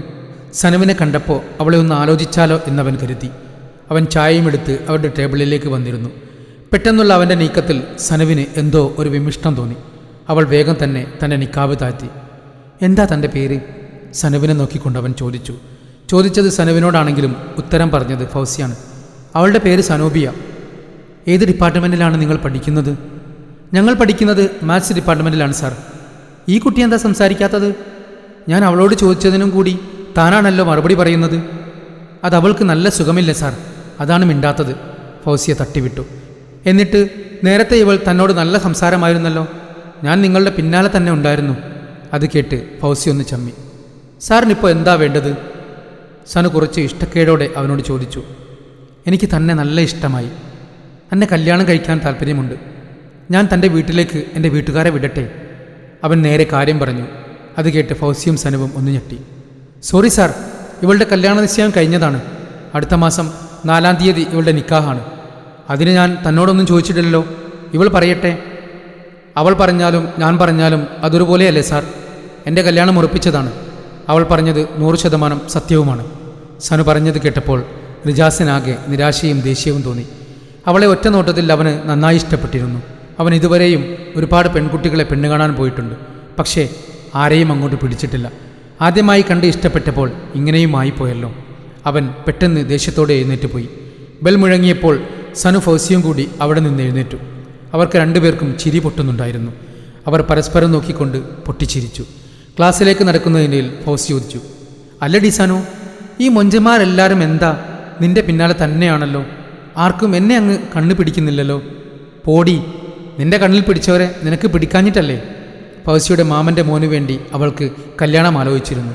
സനുവിനെ കണ്ടപ്പോൾ അവളെ ഒന്ന് ആലോചിച്ചാലോ എന്നവൻ കരുതി. അവൻ ചായയും എടുത്ത് അവരുടെ ടേബിളിലേക്ക് വന്നിരുന്നു. പെട്ടെന്നുള്ള അവൻ്റെ നീക്കത്തിൽ സനുവിന് എന്തോ ഒരു വിമിഷ്ടം തോന്നി. അവൾ വേഗം തന്നെ തൻ്റെ നിക്കാബ് താഴ്ത്തി. എന്താ തൻ്റെ പേര്? സനുവിനെ നോക്കിക്കൊണ്ട് അവൻ ചോദിച്ചു. ചോദിച്ചത് സനുവിനോടാണെങ്കിലും ഉത്തരം പറഞ്ഞത് ഫൗസിയാണ്. അവളുടെ പേര് സനോബിയ. ഏത് ഡിപ്പാർട്ട്മെൻറ്റിലാണ് നിങ്ങൾ പഠിക്കുന്നത്? ഞങ്ങൾ പഠിക്കുന്നത് മാത്സ് ഡിപ്പാർട്ട്മെൻറ്റിലാണ് സാർ. ഈ കുട്ടി എന്താ സംസാരിക്കാത്തത്? ഞാൻ അവളോട് ചോദിച്ചതിനും കൂടി താനാണല്ലോ മറുപടി പറയുന്നത്. അത് അവൾക്ക് നല്ല സുഖമില്ല സാർ, അതാണ് മിണ്ടാത്തത്. ഫൗസിയെ തട്ടിവിട്ടു. എന്നിട്ട് നേരത്തെ ഇവൾ തന്നോട് നല്ല സംസാരമായിരുന്നല്ലോ. ഞാൻ നിങ്ങളുടെ പിന്നാലെ തന്നെ ഉണ്ടായിരുന്നു. അത് കേട്ട് ഫൗസി ഒന്ന് ചമ്മി. സാറിനിപ്പോൾ എന്താ വേണ്ടത്? സനു കുറച്ച് ഇഷ്ടക്കേടോടെ അവനോട് ചോദിച്ചു. എനിക്ക് തന്നെ നല്ല ഇഷ്ടമായി. എന്നെ കല്യാണം കഴിക്കാൻ താല്പര്യമുണ്ട്. ഞാൻ തൻ്റെ വീട്ടിലേക്ക് എൻ്റെ വീട്ടുകാരെ വിടട്ടെ? അവൻ നേരെ കാര്യം പറഞ്ഞു. അത് കേട്ട് ഫൗസിയും സനുവും ഒന്ന് ഞെട്ടി. സോറി സാർ, ഇവളുടെ കല്യാണ നിശ്ചയം കഴിഞ്ഞതാണ്. അടുത്ത മാസം 4-ാം തീയതി ഇവളുടെ നിക്കാഹാണ്. അതിന് ഞാൻ തന്നോടൊന്നും ചോദിച്ചിട്ടില്ലല്ലോ. ഇവൾ പറയട്ടെ. അവൾ പറഞ്ഞാലും ഞാൻ പറഞ്ഞാലും അതൊരുപോലെയല്ലേ സാർ? എൻ്റെ കല്യാണം ഉറപ്പിച്ചതാണ്. അവൾ പറഞ്ഞത് 100% സത്യവുമാണ്. സനു പറഞ്ഞത് കേട്ടപ്പോൾ റിജാസിനാകെ നിരാശയും ദേഷ്യവും തോന്നി. അവളെ ഒറ്റ നോട്ടത്തിൽ അവന് നന്നായി ഇഷ്ടപ്പെട്ടിരുന്നു. അവൻ ഇതുവരെയും ഒരുപാട് പെൺകുട്ടികളെ പെണ്ണ് കാണാൻ പോയിട്ടുണ്ട്. പക്ഷേ ആരെയും അങ്ങോട്ട് പിടിച്ചിട്ടില്ല. ആദ്യമായി കണ്ട് ഇഷ്ടപ്പെട്ടപ്പോൾ ഇങ്ങനെയും ആയിപ്പോയല്ലോ. അവൻ പെട്ടെന്ന് ദേഷ്യത്തോടെ എഴുന്നേറ്റ് പോയി. ബെൽ മുഴങ്ങിയപ്പോൾ സനു ഫൗസിയും കൂടി അവിടെ നിന്ന് എഴുന്നേറ്റു. അവർക്ക് രണ്ടുപേർക്കും ചിരി പൊട്ടുന്നുണ്ടായിരുന്നു. അവർ പരസ്പരം നോക്കിക്കൊണ്ട് പൊട്ടിച്ചിരിച്ചു. ക്ലാസ്സിലേക്ക് നടക്കുന്നതിനിടയിൽ ഫൗസി ചോദിച്ചു. അല്ലടി സനു, ഈ മൊഞ്ചന്മാരെല്ലാവരും എന്താ നിന്റെ പിന്നാലെ തന്നെയാണല്ലോ? ആർക്കും എന്നെ അങ്ങ് കണ്ണു പിടിക്കുന്നില്ലല്ലോ. പോടി, നിന്റെ കണ്ണിൽ പിടിച്ചവരെ നിനക്ക് പിടിക്കാഞ്ഞിട്ടല്ലേ? ഫൗസിയുടെ മാമൻ്റെ മോനു വേണ്ടി അവൾക്ക് കല്യാണം ആലോചിച്ചിരുന്നു.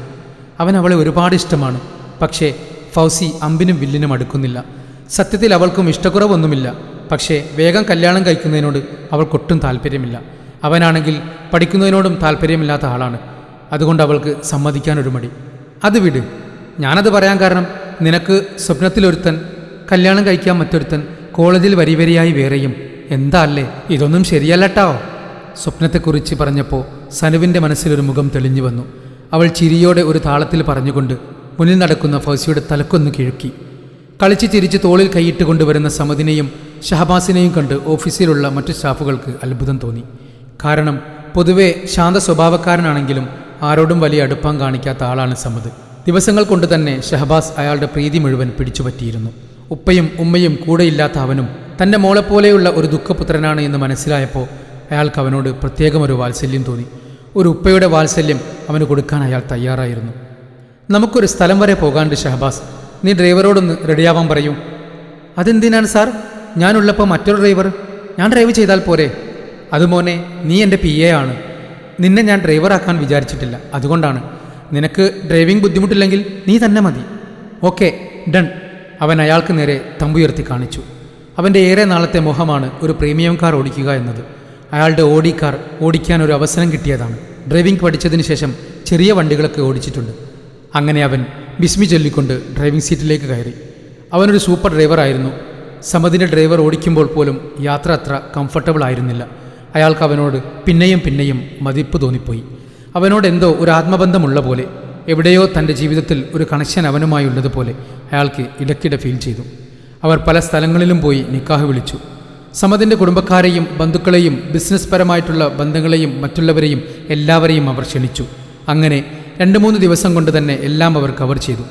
അവൻ അവളെ ഒരുപാട് ഇഷ്ടമാണ്. പക്ഷേ ഫൗസി അമ്പിനും വില്ലിനും അടുക്കുന്നില്ല. സത്യത്തിൽ അവൾക്കും ഇഷ്ടക്കുറവൊന്നുമില്ല. പക്ഷേ വേഗം കല്യാണം കഴിക്കുന്നതിനോട് അവൾക്കൊട്ടും താല്പര്യമില്ല. അവനാണെങ്കിൽ പഠിക്കുന്നതിനോടും താല്പര്യമില്ലാത്ത ആളാണ്. അതുകൊണ്ട് അവൾക്ക് സമ്മതിക്കാനൊരു മടി. അത് വിട്. ഞാനത് പറയാൻ കാരണം നിനക്ക് സ്വപ്നത്തിലൊരുത്തൻ, കല്യാണം കഴിക്കാൻ മറ്റൊരുത്തൻ, കോളേജിൽ വരിവരിയായി വേറെയും. എന്താ അല്ലേ? ഇതൊന്നും ശരിയല്ലട്ടോ. സ്വപ്നത്തെക്കുറിച്ച് പറഞ്ഞപ്പോൾ സനുവിൻ്റെ മനസ്സിലൊരു മുഖം തെളിഞ്ഞു വന്നു. അവൾ ചിരിയോടെ ഒരു താളത്തിൽ പറഞ്ഞുകൊണ്ട് മുന്നിൽ നടക്കുന്ന ഫൗസിയുടെ തലക്കൊന്ന് കിഴുക്കി. കളിച്ച് ചിരിച്ച് തോളിൽ കൈയിട്ട് കൊണ്ടുവരുന്ന സമദിനെയും ഷഹബാസിനെയും കണ്ട് ഓഫീസിലുള്ള മറ്റു സ്റ്റാഫുകൾക്ക് അത്ഭുതം തോന്നി. കാരണം പൊതുവെ ശാന്ത സ്വഭാവക്കാരനാണെങ്കിലും ആരോടും വലിയ അടുപ്പം കാണിക്കാത്ത ആളാണ് സമദ്. ദിവസങ്ങൾ കൊണ്ട് തന്നെ ഷഹബാസ് അയാളുടെ പ്രീതി മുഴുവൻ പിടിച്ചുപറ്റിയിരുന്നു. ഉപ്പയും ഉമ്മയും കൂടെയില്ലാത്ത അവനും തൻ്റെ മോളെപ്പോലെയുള്ള ഒരു ദുഃഖപുത്രനാണ് എന്ന് മനസ്സിലായപ്പോൾ അയാൾക്ക് അവനോട് പ്രത്യേകമൊരു വാത്സല്യം തോന്നി. ഒരു ഉപ്പയുടെ വാത്സല്യം അവന് കൊടുക്കാൻ അയാൾ തയ്യാറായിരുന്നു. നമുക്കൊരു സ്ഥലം വരെ പോകാണ്ട് ഷഹബാസ്, നീ ഡ്രൈവറോടൊന്ന് റെഡിയാവാൻ പറയൂ. അതെന്തിനാണ് സാർ? ഞാനുള്ളപ്പോൾ മറ്റൊരു ഡ്രൈവർ? ഞാൻ ഡ്രൈവ് ചെയ്താൽ പോരെ? അത് മോനെ, നീ എൻ്റെ PA ആണ്. നിന്നെ ഞാൻ ഡ്രൈവറാക്കാൻ വിചാരിച്ചിട്ടില്ല. അതുകൊണ്ടാണ്. നിനക്ക് ഡ്രൈവിംഗ് ബുദ്ധിമുട്ടില്ലെങ്കിൽ നീ തന്നെ മതി. Okay, done. അവൻ അയാൾക്ക് നേരെ തമ്പുയർത്തി കാണിച്ചു. അവൻ്റെ ഏറെ നാളത്തെ മോഹമാണ് ഒരു പ്രീമിയം കാർ ഓടിക്കുക എന്നത്. അയാളുടെ ഓടി കാർ ഓടിക്കാൻ ഒരു അവസരം കിട്ടിയതാണ്. ഡ്രൈവിംഗ് പഠിച്ചതിന് ശേഷം ചെറിയ വണ്ടികളൊക്കെ ഓടിച്ചിട്ടുണ്ട്. അങ്ങനെ അവൻ ബിസ്മി ചൊല്ലിക്കൊണ്ട് ഡ്രൈവിംഗ് സീറ്റിലേക്ക് കയറി. അവനൊരു സൂപ്പർ ഡ്രൈവറായിരുന്നു. സമദിൻ്റെ ഡ്രൈവർ ഓടിക്കുമ്പോൾ പോലും യാത്ര അത്ര കംഫർട്ടബിൾ ആയിരുന്നില്ല. അയാൾക്ക് അവനോട് പിന്നെയും പിന്നെയും മതിപ്പ് തോന്നിപ്പോയി. അവനോട് എന്തോ ഒരു ആത്മബന്ധമുള്ള പോലെ, എവിടെയോ തൻ്റെ ജീവിതത്തിൽ ഒരു കണക്ഷൻ അവനുമായി ഉള്ളതുപോലെ അയാൾക്ക് ഇടയ്ക്കിടെ ഫീൽ ചെയ്തു. അവർ പല സ്ഥലങ്ങളിലും പോയി നിക്കാഹ് വിളിച്ചു. സമദിൻ്റെ കുടുംബക്കാരെയും ബന്ധുക്കളെയും ബിസിനസ് പരമായിട്ടുള്ള ബന്ധങ്ങളെയും മറ്റുള്ളവരെയും എല്ലാവരെയും അവർ ക്ഷണിച്ചു. അങ്ങനെ 2-3 ദിവസം കൊണ്ട് തന്നെ എല്ലാം അവർ കവർ ചെയ്തു.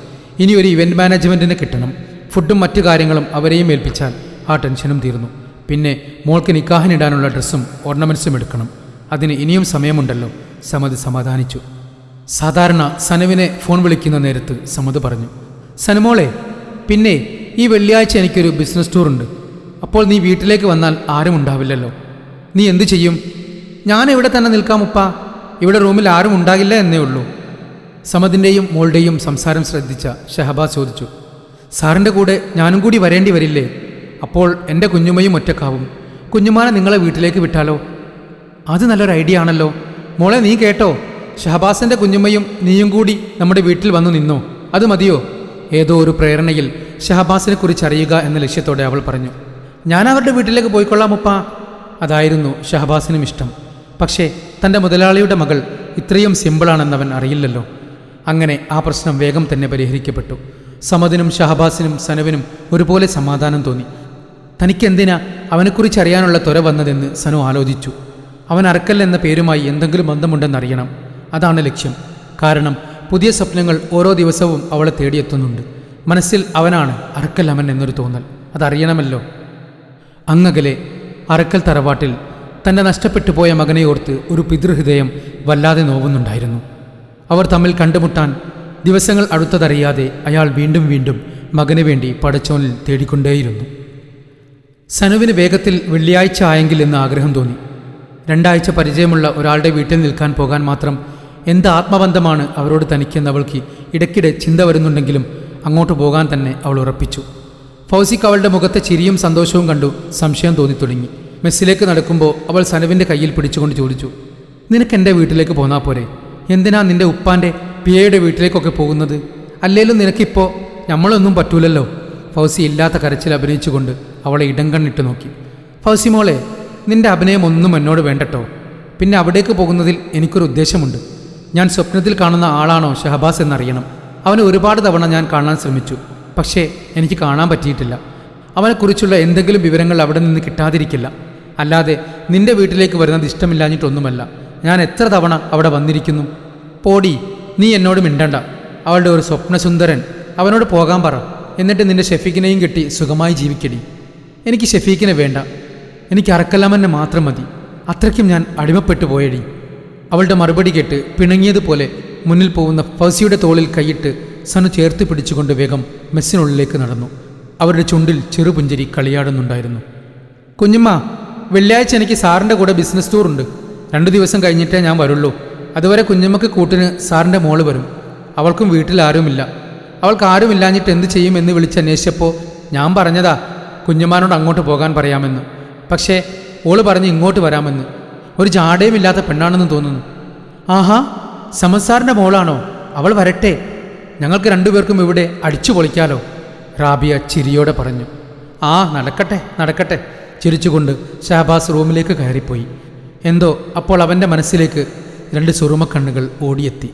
ഇനി ഒരു ഇവൻറ്റ് മാനേജ്മെൻറ്റിന് കിട്ടണം. ഫുഡും മറ്റു കാര്യങ്ങളും അവരെയും ഏൽപ്പിച്ചാൽ ആ ടെൻഷനും തീർന്നു. പിന്നെ മോൾക്ക് നിക്കാഹിനിടാനുള്ള ഡ്രസ്സും ഓർണമെൻറ്റ്സും എടുക്കണം. അതിന് ഇനിയും സമയമുണ്ടല്ലോ. സമദ് സമാധാനിച്ചു. സാധാരണ സനുവിനെ ഫോൺ വിളിക്കുന്ന നേരത്ത് സമദ് പറഞ്ഞു, സനുമോളെ, പിന്നെ ഈ വെള്ളിയാഴ്ച എനിക്കൊരു ബിസിനസ് ടൂർ ഉണ്ട്. അപ്പോൾ നീ വീട്ടിലേക്ക് വന്നാൽ ആരും ഉണ്ടാവില്ലല്ലോ. നീ എന്തു ചെയ്യും? ഞാൻ ഇവിടെ തന്നെ നിൽക്കാം ഉപ്പ. ഇവിടെ റൂമിൽ ആരും ഉണ്ടാകില്ല എന്നേ ഉള്ളൂ. സമദിൻ്റെയും മോളുടെയും സംസാരം ശ്രദ്ധിച്ച ഷഹബാസ് ചോദിച്ചു, സാറിൻ്റെ കൂടെ ഞാനും കൂടി വരേണ്ടി വരില്ലേ? അപ്പോൾ എൻ്റെ കുഞ്ഞുമ്മയും ഒറ്റക്കാവും. കുഞ്ഞുമാനെ നിങ്ങളെ വീട്ടിലേക്ക് വിട്ടാലോ? അത് നല്ലൊരു ഐഡിയ ആണല്ലോ. മോളെ നീ കേട്ടോ, ഷഹബാസിൻ്റെ കുഞ്ഞുമ്മയും നീയും കൂടി നമ്മുടെ വീട്ടിൽ വന്നു നിന്നോ? അത് മതിയോ? ഏതോ ഒരു പ്രേരണയിൽ ഷഹബാസിനെ കുറിച്ച് അറിയുക എന്ന ലക്ഷ്യത്തോടെ അവൾ പറഞ്ഞു. ഞാൻ അവരുടെ വീട്ടിലേക്ക് പോയിക്കൊള്ളാം ഉപ്പാ. അതായിരുന്നു ഷഹബാസിനും ഇഷ്ടം. പക്ഷേ തൻ്റെ മുതലാളിയുടെ മകൾ ഇത്രയും സിമ്പിളാണെന്നവൻ അറിയില്ലല്ലോ. അങ്ങനെ ആ പ്രശ്നം വേഗം തന്നെ പരിഹരിക്കപ്പെട്ടു. സമദിനും ഷഹബാസിനും സനുവിനും ഒരുപോലെ സമാധാനം തോന്നി. തനിക്കെന്തിനാ അവനെക്കുറിച്ച് അറിയാനുള്ള ത്വര വന്നതെന്ന് സനു ആലോചിച്ചു. അവൻ അറക്കൽ എന്ന പേരുമായി എന്തെങ്കിലും ബന്ധമുണ്ടെന്നറിയണം. അതാണ് ലക്ഷ്യം. കാരണം പുതിയ സ്വപ്നങ്ങൾ ഓരോ ദിവസവും അവളെ തേടിയെത്തുന്നുണ്ട്. മനസ്സിൽ അവനാണ് അറക്കൽ അവൻ എന്നൊരു തോന്നൽ. അതറിയണമല്ലോ. അങ്ങകലെ അറക്കൽ തറവാട്ടിൽ തൻ്റെ നഷ്ടപ്പെട്ടു പോയ മകനെ ഓർത്ത് ഒരു പിതൃഹൃദയം വല്ലാതെ നോവുന്നുണ്ടായിരുന്നു. അവർ തമ്മിൽ കണ്ടുമുട്ടാൻ ദിവസങ്ങൾ അടുത്തതറിയാതെ അയാൾ വീണ്ടും വീണ്ടും മകന് വേണ്ടി പടച്ചോനിൽ തേടിക്കൊണ്ടേയിരുന്നു. സനുവിന് വേഗത്തിൽ വെള്ളിയാഴ്ച ആയെങ്കിൽ എന്ന് ആഗ്രഹം തോന്നി. 2 ആഴ്ച പരിചയമുള്ള ഒരാളുടെ വീട്ടിൽ നിൽക്കാൻ പോകാൻ മാത്രം എന്ത് ആത്മബന്ധമാണ് അവരോട് തനിക്കെന്ന് അവൾക്ക് ഇടയ്ക്കിടെ ചിന്ത വരുന്നുണ്ടെങ്കിലും അങ്ങോട്ട് പോകാൻ തന്നെ അവൾ ഉറപ്പിച്ചു. ഫൗസിക്ക് അവളുടെ മുഖത്തെ ചിരിയും സന്തോഷവും കണ്ടു സംശയം തോന്നിത്തുടങ്ങി. മെസ്സിലേക്ക് നടക്കുമ്പോൾ അവൾ സനുവിൻ്റെ കയ്യിൽ പിടിച്ചുകൊണ്ട് ചോദിച്ചു, നിനക്ക് എൻ്റെ വീട്ടിലേക്ക് പോന്നാൽ പോരെ? എന്തിനാ നിൻ്റെ ഉപ്പാൻ്റെ പിയയുടെ വീട്ടിലേക്കൊക്കെ പോകുന്നത്? അല്ലേലും നിനക്കിപ്പോൾ നമ്മളൊന്നും പറ്റൂലല്ലോ. ഫൗസി ഇല്ലാത്ത കരച്ചിൽ അഭിനയിച്ചുകൊണ്ട് അവളെ ഇടം കണ്ണിട്ട് നോക്കി. ഫൗസി മോളെ, നിന്റെ അഭിനയം ഒന്നും എന്നോട് വേണ്ടട്ടോ. പിന്നെ അവിടേക്ക് പോകുന്നതിൽ എനിക്കൊരു ഉദ്ദേശമുണ്ട്. ഞാൻ സ്വപ്നത്തിൽ കാണുന്ന ആളാണോ ഷഹബാസ് എന്നറിയണം. അവനെ ഒരുപാട് തവണ ഞാൻ കാണാൻ ശ്രമിച്ചു. പക്ഷേ എനിക്ക് കാണാൻ പറ്റിയിട്ടില്ല. അവനെക്കുറിച്ചുള്ള എന്തെങ്കിലും വിവരങ്ങൾ അവിടെ നിന്ന് കിട്ടാതിരിക്കില്ല. അല്ലാതെ നിന്റെ വീട്ടിലേക്ക് വരുന്നത് ഇഷ്ടമില്ലാഞ്ഞിട്ടൊന്നുമല്ല. ഞാൻ എത്ര തവണ അവിടെ വന്നിരിക്കുന്നു. പോടി, നീ എന്നോട് മിണ്ടണ്ട. അവളുടെ ഒരു സ്വപ്നസുന്ദരൻ, അവനോട് പോകാൻ പറ. എന്നിട്ട് നിന്റെ ഷെഫീഖിനെയും കെട്ടി സുഖമായി ജീവിക്കടി. എനിക്ക് ഷെഫീഖിനെ വേണ്ട, എനിക്ക് അറക്കല്ലാമന്നെ മാത്രം മതി. അത്രയ്ക്കും ഞാൻ അടിമപ്പെട്ടു പോയടി. അവളുടെ മറുപടി കേട്ട് പിണങ്ങിയതുപോലെ മുന്നിൽ പോകുന്ന ഫൗസിയുടെ തോളിൽ കൈയിട്ട് സനു ചേർത്ത് പിടിച്ചുകൊണ്ട് വേഗം മെസ്സിനുള്ളിലേക്ക് നടന്നു. അവരുടെ ചുണ്ടിൽ ചെറുപുഞ്ചിരി കളിയാടുന്നുണ്ടായിരുന്നു. കുഞ്ഞുമ്മ, വെള്ളിയാഴ്ച എനിക്ക് സാറിൻ്റെ കൂടെ ബിസിനസ് ടൂറുണ്ട്. 2 ദിവസം കഴിഞ്ഞിട്ടേ ഞാൻ വരുള്ളൂ. അതുവരെ കുഞ്ഞമ്മക്ക് കൂട്ടിന് സാറിൻ്റെ മോള് വരും. അവൾക്കും വീട്ടിൽ ആരുമില്ല. അവൾക്ക് ആരുമില്ലാഞ്ഞിട്ട് എന്ത് ചെയ്യുമെന്ന് വിളിച്ചന്വേഷിച്ചപ്പോൾ ഞാൻ പറഞ്ഞതാ കുഞ്ഞുമാനോട് അങ്ങോട്ട് പോകാൻ പറയാമെന്ന്. പക്ഷേ ഓള് പറഞ്ഞ് ഇങ്ങോട്ട് വരാമെന്ന്. ഒരു ജാടയും ഇല്ലാത്ത പെണ്ണാണെന്ന് തോന്നുന്നു. ആഹാ, സമസാറിൻ്റെ മോളാണോ? അവൾ വരട്ടെ, ഞങ്ങൾക്ക് 2 പേർക്കും ഇവിടെ അടിച്ചു പൊളിക്കാലോ, റാബിയ ചിരിയോടെ പറഞ്ഞു. ആ നടക്കട്ടെ നടക്കട്ടെ, ചിരിച്ചുകൊണ്ട് ഷഹബാസ് റൂമിലേക്ക് കയറിപ്പോയി. എന്തോ അപ്പോൾ അവൻ്റെ മനസ്സിലേക്ക് 2 സുറുമക്കണ്ണുകൾ ഓടിയെത്തി.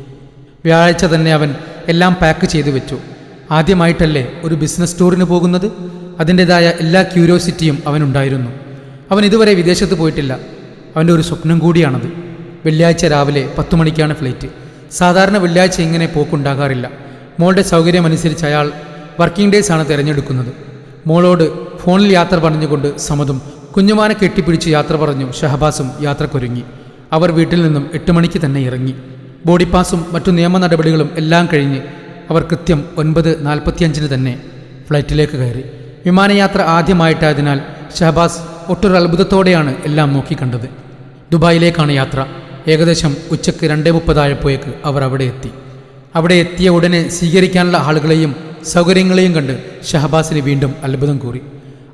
വ്യാഴാഴ്ച തന്നെ അവൻ എല്ലാം പാക്ക് ചെയ്തു വെച്ചു. ആദ്യമായിട്ടല്ലേ ഒരു ബിസിനസ് ടൂറിന് പോകുന്നത്? അതിൻ്റെതായ എല്ലാ ക്യൂരിയോസിറ്റിയും അവനുണ്ടായിരുന്നു. അവൻ ഇതുവരെ വിദേശത്ത് പോയിട്ടില്ല. അവൻ്റെ ഒരു സ്വപ്നം കൂടിയാണത്. വെള്ളിയാഴ്ച രാവിലെ 10 മണിക്കാണ് ഫ്ലൈറ്റ്. സാധാരണ വെള്ളിയാഴ്ച ഇങ്ങനെ പോക്കുണ്ടാകാറില്ല. മോളുടെ സൗകര്യമനുസരിച്ച് അയാൾ വർക്കിംഗ് ഡേയ്സ് ആണ് തിരഞ്ഞെടുക്കുന്നത്. മോളോട് ഫോണിൽ യാത്ര പറഞ്ഞുകൊണ്ട് സമതും കുഞ്ഞുമാനെ കെട്ടിപ്പിടിച്ച് യാത്ര പറഞ്ഞു ഷഹബാസും യാത്രക്കൊരുങ്ങി. അവർ വീട്ടിൽ നിന്നും 8 മണിക്ക് തന്നെ ഇറങ്ങി. ബോഡി പാസും മറ്റു നിയമ നടപടികളും എല്ലാം കഴിഞ്ഞ് അവർ കൃത്യം 9:45 തന്നെ ഫ്ലൈറ്റിലേക്ക് കയറി. വിമാനയാത്ര ആദ്യമായിട്ടായതിനാൽ ഷഹബാസ് ഒട്ടൊരു അത്ഭുതത്തോടെയാണ് എല്ലാം നോക്കിക്കണ്ടത്. ദുബായിലേക്കാണ് യാത്ര. ഏകദേശം ഉച്ചയ്ക്ക് 2:30 ആയപ്പോഴേക്ക് അവർ അവിടെ എത്തി. അവിടെ എത്തിയ ഉടനെ സ്വീകരിക്കാനുള്ള ആളുകളെയും സൗകര്യങ്ങളെയും കണ്ട് ഷഹബാസിന് വീണ്ടും അത്ഭുതം കൂറി.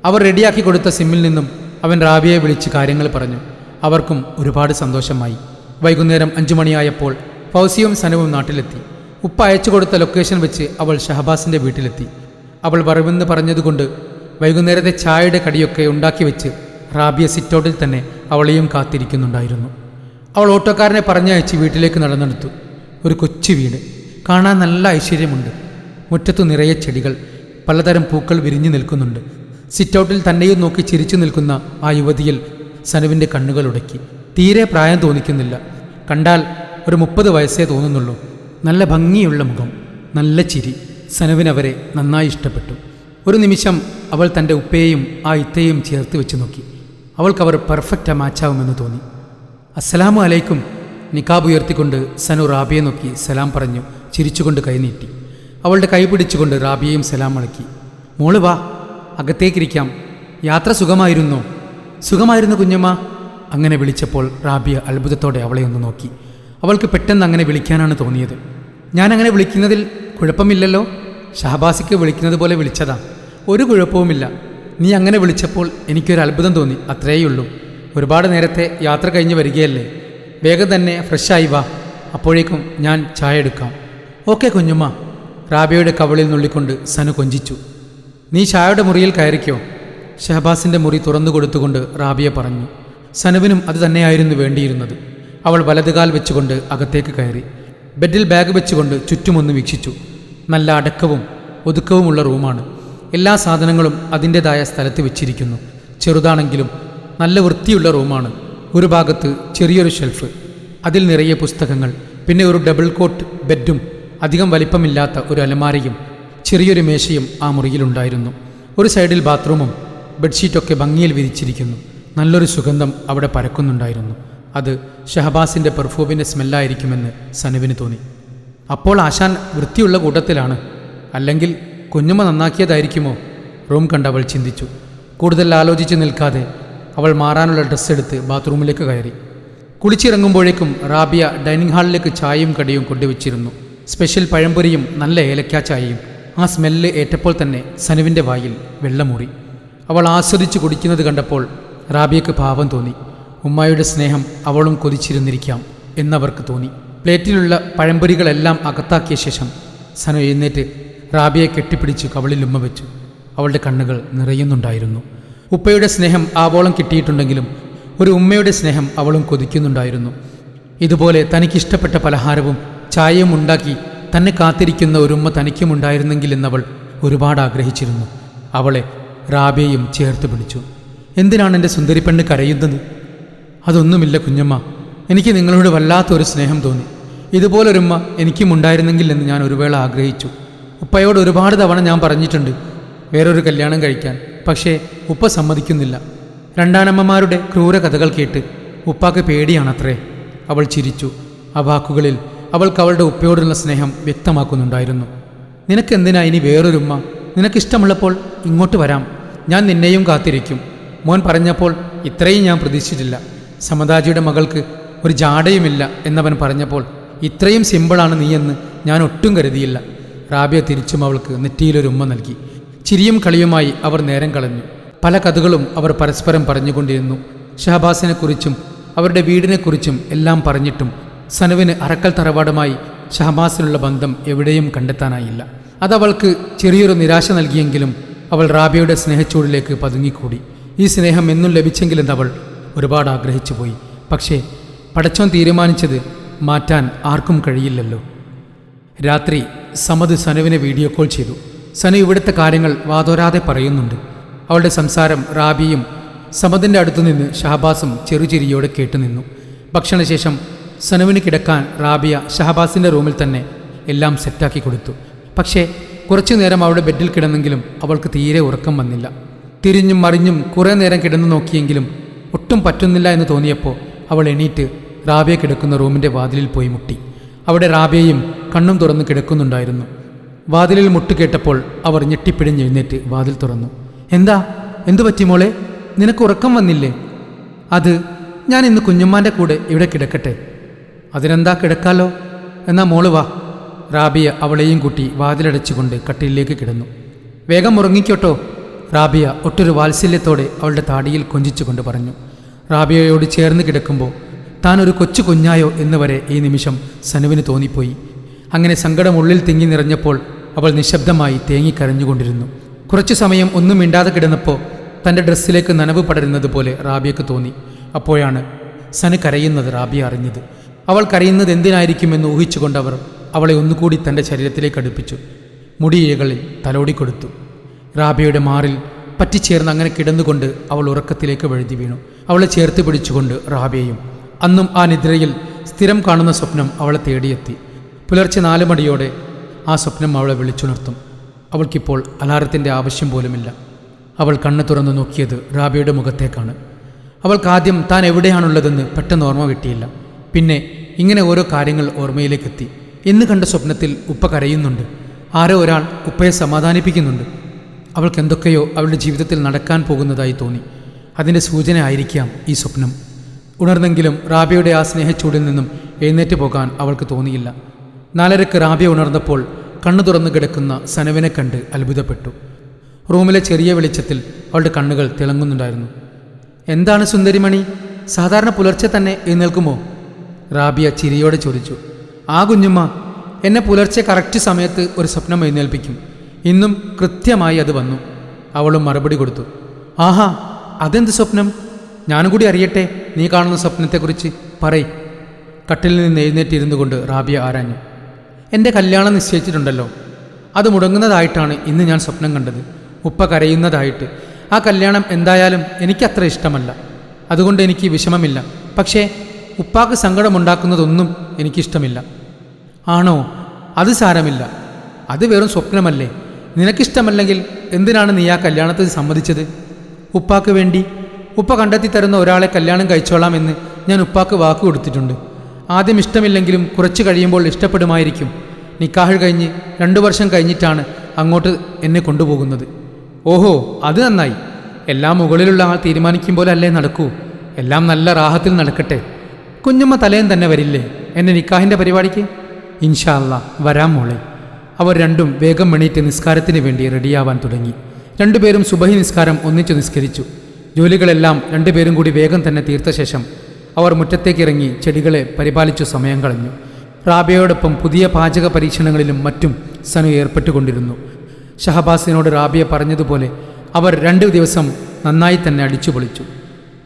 അവർ റെഡിയാക്കി കൊടുത്ത സിമ്മിൽ നിന്നും അവൻ റാബിയെ വിളിച്ച് കാര്യങ്ങൾ പറഞ്ഞു. അവർക്കും ഒരുപാട് സന്തോഷമായി. വൈകുന്നേരം 5 മണിയായപ്പോൾ ഫൗസിയും സനുവും നാട്ടിലെത്തി. ഉപ്പ അയച്ചു കൊടുത്ത ലൊക്കേഷൻ വെച്ച് അവൾ ഷഹബാസിൻ്റെ വീട്ടിലെത്തി. അവൾ വരുമെന്ന് പറഞ്ഞതുകൊണ്ട് വൈകുന്നേരത്തെ ചായയുടെ കടിയൊക്കെ ഉണ്ടാക്കി വെച്ച് റാബിയ സിറ്റൗട്ടിൽ തന്നെ അവളെയും കാത്തിരിക്കുന്നുണ്ടായിരുന്നു. അവൾ ഓട്ടോക്കാരനെ പറഞ്ഞയച്ച് വീട്ടിലേക്ക് നടന്നെടുത്തു. ഒരു കൊച്ചു വീട്, കാണാൻ നല്ല ഐശ്വര്യമുണ്ട്. മുറ്റത്തു നിറയെ ചെടികൾ, പലതരം പൂക്കൾ വിരിഞ്ഞു നിൽക്കുന്നുണ്ട്. സിറ്റൗട്ടിൽ തന്നെയും നോക്കി ചിരിച്ചു നിൽക്കുന്ന ആ യുവതിയിൽ സനുവിൻ്റെ കണ്ണുകൾ ഉടക്കി. തീരെ പ്രായം തോന്നിക്കുന്നില്ല. കണ്ടാൽ ഒരു 30 വയസ്സേ തോന്നുന്നുള്ളൂ. നല്ല ഭംഗിയുള്ള മുഖം, നല്ല ചിരി. സനുവിനവരെ നന്നായി ഇഷ്ടപ്പെട്ടു. ഒരു നിമിഷം അവൾ തൻ്റെ ഉപ്പയെയും ആ ഇത്തയെയും ചേർത്ത് വെച്ച് നോക്കി. അവൾക്കവർ പെർഫെക്റ്റ് മാച്ചാവുമെന്ന് തോന്നി. അസ്സലാമു അലൈക്കും. നിക്കാബ് ഉയർത്തിക്കൊണ്ട് സനു റാബിയെ നോക്കി സലാം പറഞ്ഞു ചിരിച്ചുകൊണ്ട് കൈനീട്ടി. അവളുടെ കൈ പിടിച്ചുകൊണ്ട് റാബിയയും സലാം മടക്കി. മോള് വാ, അകത്തേക്കിരിക്കാം. യാത്ര സുഖമായിരുന്നോ? സുഖമായിരുന്നു കുഞ്ഞമ്മ. അങ്ങനെ വിളിച്ചപ്പോൾ റാബിയ അത്ഭുതത്തോടെ അവളെ ഒന്ന് നോക്കി. അവൾക്ക് പെട്ടെന്ന് അങ്ങനെ വിളിക്കാനാണ് തോന്നിയത്. ഞാനങ്ങനെ വിളിക്കുന്നതിൽ കുഴപ്പമില്ലല്ലോ. ഷഹബാസിക്ക് വിളിക്കുന്നത് പോലെ വിളിച്ചതാ, ഒരു കുഴപ്പവുമില്ല. നീ അങ്ങനെ വിളിച്ചപ്പോൾ എനിക്കൊരു അത്ഭുതം തോന്നി, അത്രേയുള്ളൂ. ഒരുപാട് നേരത്തെ യാത്ര കഴിഞ്ഞ് വരികയല്ലേ, വേഗം തന്നെ ഫ്രഷായി വാ, അപ്പോഴേക്കും ഞാൻ ചായ എടുക്കാം. ഓക്കെ കുഞ്ഞുമ്മ. റാബിയയുടെ കവളിൽ നുള്ളിക്കൊണ്ട് സനു കൊഞ്ചിച്ചു. നീ ചായയുടെ മുറിയിൽ കയറിക്കോ. ഷഹബാസിൻ്റെ മുറി തുറന്നു കൊടുത്തുകൊണ്ട് റാബിയ പറഞ്ഞു. സനുവിനും അത് തന്നെയായിരുന്നു വേണ്ടിയിരുന്നത്. അവൾ വലതുകാൽ വെച്ചുകൊണ്ട് അകത്തേക്ക് കയറി. ബെഡിൽ ബാഗ് വെച്ചുകൊണ്ട് ചുറ്റുമൊന്ന് വീക്ഷിച്ചു. നല്ല അടക്കവും ഒതുക്കവുമുള്ള റൂമാണ്. എല്ലാ സാധനങ്ങളും അതിൻ്റെതായ സ്ഥലത്ത് വെച്ചിരിക്കുന്നു. ചെറുതാണെങ്കിലും നല്ല വൃത്തിയുള്ള റൂമാണ്. ഒരു ഭാഗത്ത് ചെറിയൊരു ഷെൽഫ്, അതിൽ നിറയെ പുസ്തകങ്ങൾ, പിന്നെ ഒരു ഡബിൾ കോട്ട് ബെഡും അധികം വലിപ്പമില്ലാത്ത ഒരു അലമാരയും ചെറിയൊരു മേശയും ആ മുറിയിലുണ്ടായിരുന്നു. ഒരു സൈഡിൽ ബാത്റൂമും. ബെഡ്ഷീറ്റൊക്കെ ഭംഗിയിൽ വിരിച്ചിരിക്കുന്നു. നല്ലൊരു സുഗന്ധം അവിടെ പരക്കുന്നുണ്ടായിരുന്നു. അത് ഷഹബാസിൻ്റെ പെർഫ്യൂമിൻ്റെ സ്മെല്ലായിരിക്കുമെന്ന് സനുവിന് തോന്നി. അപ്പോൾ ആശാൻ വൃത്തിയുള്ള കൂട്ടത്തിലാണ്, അല്ലെങ്കിൽ കുഞ്ഞുമ്മ നന്നാക്കിയതായിരിക്കുമോ? റൂം കണ്ടവൾ ചിന്തിച്ചു. കൂടുതൽ ആലോചിച്ച് നിൽക്കാതെ അവൾ മാറാനുള്ള ഡ്രസ്സ് എടുത്ത് ബാത്റൂമിലേക്ക് കയറി. കുളിച്ചിറങ്ങുമ്പോഴേക്കും റാബിയ ഡൈനിങ് ഹാളിലേക്ക് ചായയും കടിയും കൊണ്ടുവച്ചിരുന്നു. സ്പെഷ്യൽ പഴംപൊരിയും നല്ല ഏലക്കാ ചായയും. ആ സ്മെല്ല് ഏറ്റപ്പോൾ തന്നെ സനുവിൻ്റെ വായിൽ വെള്ളമൂറി. അവൾ ആസ്വദിച്ച് കുടിക്കുന്നത് കണ്ടപ്പോൾ റാബിയക്ക് പാവം തോന്നി. ഉമ്മായുടെ സ്നേഹം അവളും കൊതിച്ചിരുന്നിരിക്കാം എന്നവർക്ക് തോന്നി. പ്ലേറ്റിലുള്ള പഴംപൊരികളെല്ലാം അകത്താക്കിയ ശേഷം സനു എഴുന്നേറ്റ് റാബിയെ കെട്ടിപ്പിടിച്ച് കവളിൽ ഉമ്മ വെച്ചു. അവളുടെ കണ്ണുകൾ നിറയുന്നുണ്ടായിരുന്നു. ഉപ്പയുടെ സ്നേഹം ആവോളം കിട്ടിയിട്ടുണ്ടെങ്കിലും ഒരു ഉമ്മയുടെ സ്നേഹം അവളും കൊതിക്കുന്നുണ്ടായിരുന്നു. ഇതുപോലെ തനിക്കിഷ്ടപ്പെട്ട പലഹാരവും ചായയും ഉണ്ടാക്കി തന്നെ കാത്തിരിക്കുന്ന ഒരുമ്മ തനിക്കുമുണ്ടായിരുന്നെങ്കിൽ എന്നവൾ ഒരുപാട് ആഗ്രഹിച്ചിരുന്നു. അവളെ റാബിയയും ചേർത്ത് പിടിച്ചു. എന്തിനാണ് എൻ്റെ സുന്ദരിപ്പെണ്ണ് കരയുന്നത്? അതൊന്നുമില്ല കുഞ്ഞമ്മ, എനിക്ക് നിങ്ങളോട് വല്ലാത്തൊരു സ്നേഹം തോന്നി. ഇതുപോലൊരുമ്മ എനിക്കും ഉണ്ടായിരുന്നെങ്കിൽ എന്ന് ഞാൻ ഒരു വേള ആഗ്രഹിച്ചു. ഉപ്പയോട് ഒരുപാട് തവണ ഞാൻ പറഞ്ഞിട്ടുണ്ട് വേറൊരു കല്യാണം കഴിക്കാൻ. പക്ഷേ ഉപ്പ സമ്മതിക്കുന്നില്ല. രണ്ടാനമ്മമാരുടെ ക്രൂര കഥകൾ കേട്ട് ഉപ്പാക്ക് പേടിയാണത്രേ. അവൾ ചിരിച്ചു. ആ വാക്കുകളിൽ അവൾക്ക് അവളുടെ ഉപ്പയോടുള്ള സ്നേഹം വ്യക്തമാക്കുന്നുണ്ടായിരുന്നു. നിനക്കെന്തിനാ ഇനി വേറൊരുമ്മ? നിനക്കിഷ്ടമുള്ളപ്പോൾ ഇങ്ങോട്ട് വരാം, ഞാൻ നിന്നെയും കാത്തിരിക്കും. മോൻ പറഞ്ഞപ്പോൾ ഇത്രയും ഞാൻ പ്രതീക്ഷിച്ചിട്ടില്ല. സമതാജിയുടെ മകൾക്ക് ഒരു ജാടയുമില്ല എന്നവൻ പറഞ്ഞപ്പോൾ ഇത്രയും സിമ്പിളാണ് നീയെന്ന് ഞാൻ ഒട്ടും കരുതിയില്ല. റാബിയ തിരിച്ചും അവൾക്ക് നെറ്റിയിലൊരു ഉമ്മ നൽകി. ചിരിയും കളിയുമായി അവർ നേരം കളഞ്ഞു. പല കഥകളും അവർ പരസ്പരം പറഞ്ഞുകൊണ്ടിരുന്നു. ഷഹബാസിനെക്കുറിച്ചും അവരുടെ വീടിനെക്കുറിച്ചും എല്ലാം പറഞ്ഞിട്ടും സനുവിന് അറക്കൽ തറവാടുമായി ഷഹബാസിനുള്ള ബന്ധം എവിടെയും കണ്ടെത്താനായില്ല. അതവൾക്ക് ചെറിയൊരു നിരാശ നൽകിയെങ്കിലും അവൾ റാബിയയുടെ സ്നേഹച്ചൂടിലേക്ക് പതുങ്ങിക്കൂടി. ഈ സ്നേഹം എന്നും ലഭിച്ചെങ്കിലെന്ന് അവൾ ഒരുപാട് ആഗ്രഹിച്ചു പോയി. പക്ഷേ പടച്ചോൻ തീരുമാനിച്ചത് മാറ്റാൻ ആർക്കും കഴിയില്ലല്ലോ. രാത്രി സമദ് സനുവിനെ വീഡിയോ കോൾ ചെയ്തു. സനു ഇവിടുത്തെ കാര്യങ്ങൾ വാതോരാതെ പറയുന്നുണ്ട്. അവളുടെ സംസാരം റാബിയും സമദിൻ്റെ അടുത്തുനിന്ന് ഷഹബാസും ചെറുചിരിയോടെ കേട്ടുനിന്നു. ഭക്ഷണശേഷം സനുവിന് കിടക്കാൻ റാബിയ ഷഹബാസിൻ്റെ റൂമിൽ തന്നെ എല്ലാം സെറ്റാക്കി കൊടുത്തു. പക്ഷേ കുറച്ചു നേരം അവളുടെ ബെഡിൽ കിടന്നെങ്കിലും അവൾക്ക് തീരെ ഉറക്കം വന്നില്ല. തിരിഞ്ഞും മറിഞ്ഞും കുറേ നേരം കിടന്നു നോക്കിയെങ്കിലും ഒട്ടും പറ്റുന്നില്ല എന്ന് തോന്നിയപ്പോൾ അവൾ എണീറ്റ് റാബിയ കിടക്കുന്ന റൂമിൻ്റെ വാതിലിൽ പോയി മുട്ടി. അവിടെ റാബിയയും കണ്ണും തുറന്ന് കിടക്കുന്നുണ്ടായിരുന്നു. വാതിലിൽ മുട്ട് കേട്ടപ്പോൾ അവർ ഞെട്ടിപ്പിടിഞ്ഞെഴുന്നേറ്റ് വാതിൽ തുറന്നു. എന്താ, എന്തു പറ്റി മോളെ? നിനക്ക് ഉറക്കം വന്നില്ലേ? അത് ഞാൻ ഇന്ന് കുഞ്ഞുമ്മാൻ്റെ കൂടെ ഇവിടെ കിടക്കട്ടെ. അതിനെന്താ, കിടക്കാലോ. എന്നാ മോള് വാ. റാബിയ അവളെയും കൂട്ടി വാതിലടച്ചുകൊണ്ട് കട്ടിലേക്ക് കിടന്നു. വേഗം ഉറങ്ങിക്കോട്ടോ. റാബിയ ഒട്ടൊരു വാത്സല്യത്തോടെ അവളുടെ താടിയിൽ കൊഞ്ചിച്ചുകൊണ്ട് പറഞ്ഞു. റാബിയയോട് ചേർന്ന് കിടക്കുമ്പോൾ താൻ ഒരു കൊച്ചു കുഞ്ഞായോ എന്ന് വരെ ഈ നിമിഷം സനുവിന് തോന്നിപ്പോയി. അങ്ങനെ സങ്കടം ഉള്ളിൽ തിങ്ങി നിറഞ്ഞപ്പോൾ അവൾ നിശബ്ദമായി തേങ്ങിക്കരഞ്ഞുകൊണ്ടിരുന്നു. കുറച്ചു സമയം ഒന്നും മിണ്ടാതെ കിടന്നപ്പോൾ തൻ്റെ ഡ്രസ്സിലേക്ക് നനവ് പടരുന്നത് പോലെ റാബിയക്ക് തോന്നി. അപ്പോഴാണ് സനു കരയുന്നത് റാബിയ അറിഞ്ഞത്. അവൾ കരയുന്നത് എന്തിനായിരിക്കുമെന്ന് ഊഹിച്ചുകൊണ്ടവർ അവളെ ഒന്നുകൂടി തൻ്റെ ശരീരത്തിലേക്ക് അടുപ്പിച്ചു. മുടിയിഴകളിൽ തലോടിക്കൊടുത്തു. റാബിയയുടെ മാറിൽ പറ്റിച്ചേർന്ന് അങ്ങനെ കിടന്നുകൊണ്ട് അവൾ ഉറക്കത്തിലേക്ക് വഴുതി വീണു. അവളെ ചേർത്ത് പിടിച്ചുകൊണ്ട് റാബിയയും. അന്നും ആ നിദ്രയിൽ സ്ഥിരം കാണുന്ന സ്വപ്നം അവളെ തേടിയെത്തി. പുലർച്ചെ 4 മണിയോടെ ആ സ്വപ്നം അവളെ വിളിച്ചുണർത്തും. അവൾക്കിപ്പോൾ അലാറത്തിൻ്റെ ആവശ്യം പോലുമില്ല. അവൾ കണ്ണ് തുറന്നു നോക്കിയത് റാബിയയുടെ മുഖത്തേക്കാണ്. അവൾക്കാദ്യം താൻ എവിടെയാണുള്ളതെന്ന് പെട്ടെന്ന് ഓർമ്മ കിട്ടിയില്ല. പിന്നെ ഇങ്ങനെ ഓരോ കാര്യങ്ങൾ ഓർമ്മയിലേക്കെത്തി. ഇന്ന് കണ്ട സ്വപ്നത്തിൽ ഉപ്പ കരയുന്നുണ്ട്. ആരോ ഒരാൾ ഉപ്പയെ സമാധാനിപ്പിക്കുന്നുണ്ട്. അവൾക്ക് എന്തൊക്കെയോ അവളുടെ ജീവിതത്തിൽ നടക്കാൻ പോകുന്നതായി തോന്നി. അതിൻ്റെ സൂചന ആയിരിക്കാം ഈ സ്വപ്നം. ഉണർന്നെങ്കിലും റാബിയയുടെ ആ സ്നേഹച്ചൂടിൽ നിന്നും എഴുന്നേറ്റ് പോകാൻ അവൾക്ക് തോന്നിയില്ല. 4:30 റാബിയ ഉണർന്നപ്പോൾ കണ്ണു തുറന്നു കിടക്കുന്ന സനവിനെ കണ്ട് അത്ഭുതപ്പെട്ടു. റൂമിലെ ചെറിയ വെളിച്ചത്തിൽ അവളുടെ കണ്ണുകൾ തിളങ്ങുന്നുണ്ടായിരുന്നു. എന്താണ് സുന്ദരിമണി, സാധാരണ പുലർച്ചെ തന്നെ എഴുന്നേൽക്കുമോ? റാബിയ ചിരിയോടെ ചോദിച്ചു. ആ കുഞ്ഞുമ്മ, എന്നെ പുലർച്ചെ കറക്റ്റ് സമയത്ത് ഒരു സ്വപ്നം എഴുന്നേൽപ്പിക്കും. ഇന്നും കൃത്യമായി അത് വന്നു. അവളും മറുപടി കൊടുത്തു. ആഹാ, അതെന്ത് സ്വപ്നം? ഞാനും കൂടി അറിയട്ടെ നീ കാണുന്ന സ്വപ്നത്തെക്കുറിച്ച്. പറയ്. കട്ടിലിൽ നിന്ന് എഴുന്നേറ്റിരുന്നു കൊണ്ട് റാബിയ ആരാഞ്ഞു. എൻ്റെ കല്യാണം നിശ്ചയിച്ചിട്ടുണ്ടല്ലോ, അത് മുടങ്ങുന്നതായിട്ടാണ് ഇന്ന് ഞാൻ സ്വപ്നം കണ്ടത്. ഉപ്പ കരയുന്നതായിട്ട്. ആ കല്യാണം എന്തായാലും എനിക്കത്ര ഇഷ്ടമല്ല. അതുകൊണ്ട് എനിക്ക് വിഷമമില്ല. പക്ഷേ ഉപ്പാക്ക് സങ്കടമുണ്ടാക്കുന്നതൊന്നും എനിക്കിഷ്ടമില്ല. ആണോ? അത് സാരമില്ല. അത് വെറും സ്വപ്നമല്ലേ. നിനക്കിഷ്ടമല്ലെങ്കിൽ എന്തിനാണ് നീ ആ കല്യാണത്തിൽ സമ്മതിച്ചത്? ഉപ്പാക്ക് വേണ്ടി. ഉപ്പ കണ്ടെത്തി തരുന്ന ഒരാളെ കല്യാണം കഴിച്ചോളാം എന്ന് ഞാൻ ഉപ്പാക്ക് വാക്ക് കൊടുത്തിട്ടുണ്ട്. ആദ്യം ഇഷ്ടമില്ലെങ്കിലും കുറച്ച് കഴിയുമ്പോൾ ഇഷ്ടപ്പെടുമായിരിക്കും. നിക്കാഹ് കഴിഞ്ഞ് 2 വർഷം കഴിഞ്ഞിട്ടാണ് അങ്ങോട്ട് എന്നെ കൊണ്ടുപോകുന്നത്. ഓഹോ, അത് നന്നായി. എല്ലാം മുകളിലുള്ള ആൾ തീരുമാനിക്കും പോലെ അല്ലേ നടക്കൂ. എല്ലാം നല്ല റാഹത്തിൽ നടക്കട്ടെ. കുഞ്ഞമ്മ തലേന്ന് തന്നെ വരില്ലേ എൻ്റെ നിക്കാഹിൻ്റെ പരിപാടിക്ക്? ഇൻഷാ അല്ലാ വരാം മോളെ. അവർ രണ്ടും വേഗം എണീറ്റ് നിസ്കാരത്തിന് വേണ്ടി റെഡിയാവാൻ തുടങ്ങി. രണ്ടുപേരും സുബഹി നിസ്കാരം ഒന്നിച്ചു നിസ്കരിച്ചു. ജോലികളെല്ലാം രണ്ടുപേരും കൂടി വേഗം തന്നെ തീർത്ത ശേഷം അവർ മുറ്റത്തേക്കിറങ്ങി ചെടികളെ പരിപാലിച്ചു സമയം കളഞ്ഞു. റാബിയയോടൊപ്പം പുതിയ പാചക പരീക്ഷണങ്ങളിലും മറ്റും സനു ഏർപ്പെട്ടുകൊണ്ടിരുന്നു. ഷഹബാസിനോട് റാബിയ പറഞ്ഞതുപോലെ അവർ 2 ദിവസം നന്നായി തന്നെ അടിച്ചു പൊളിച്ചു.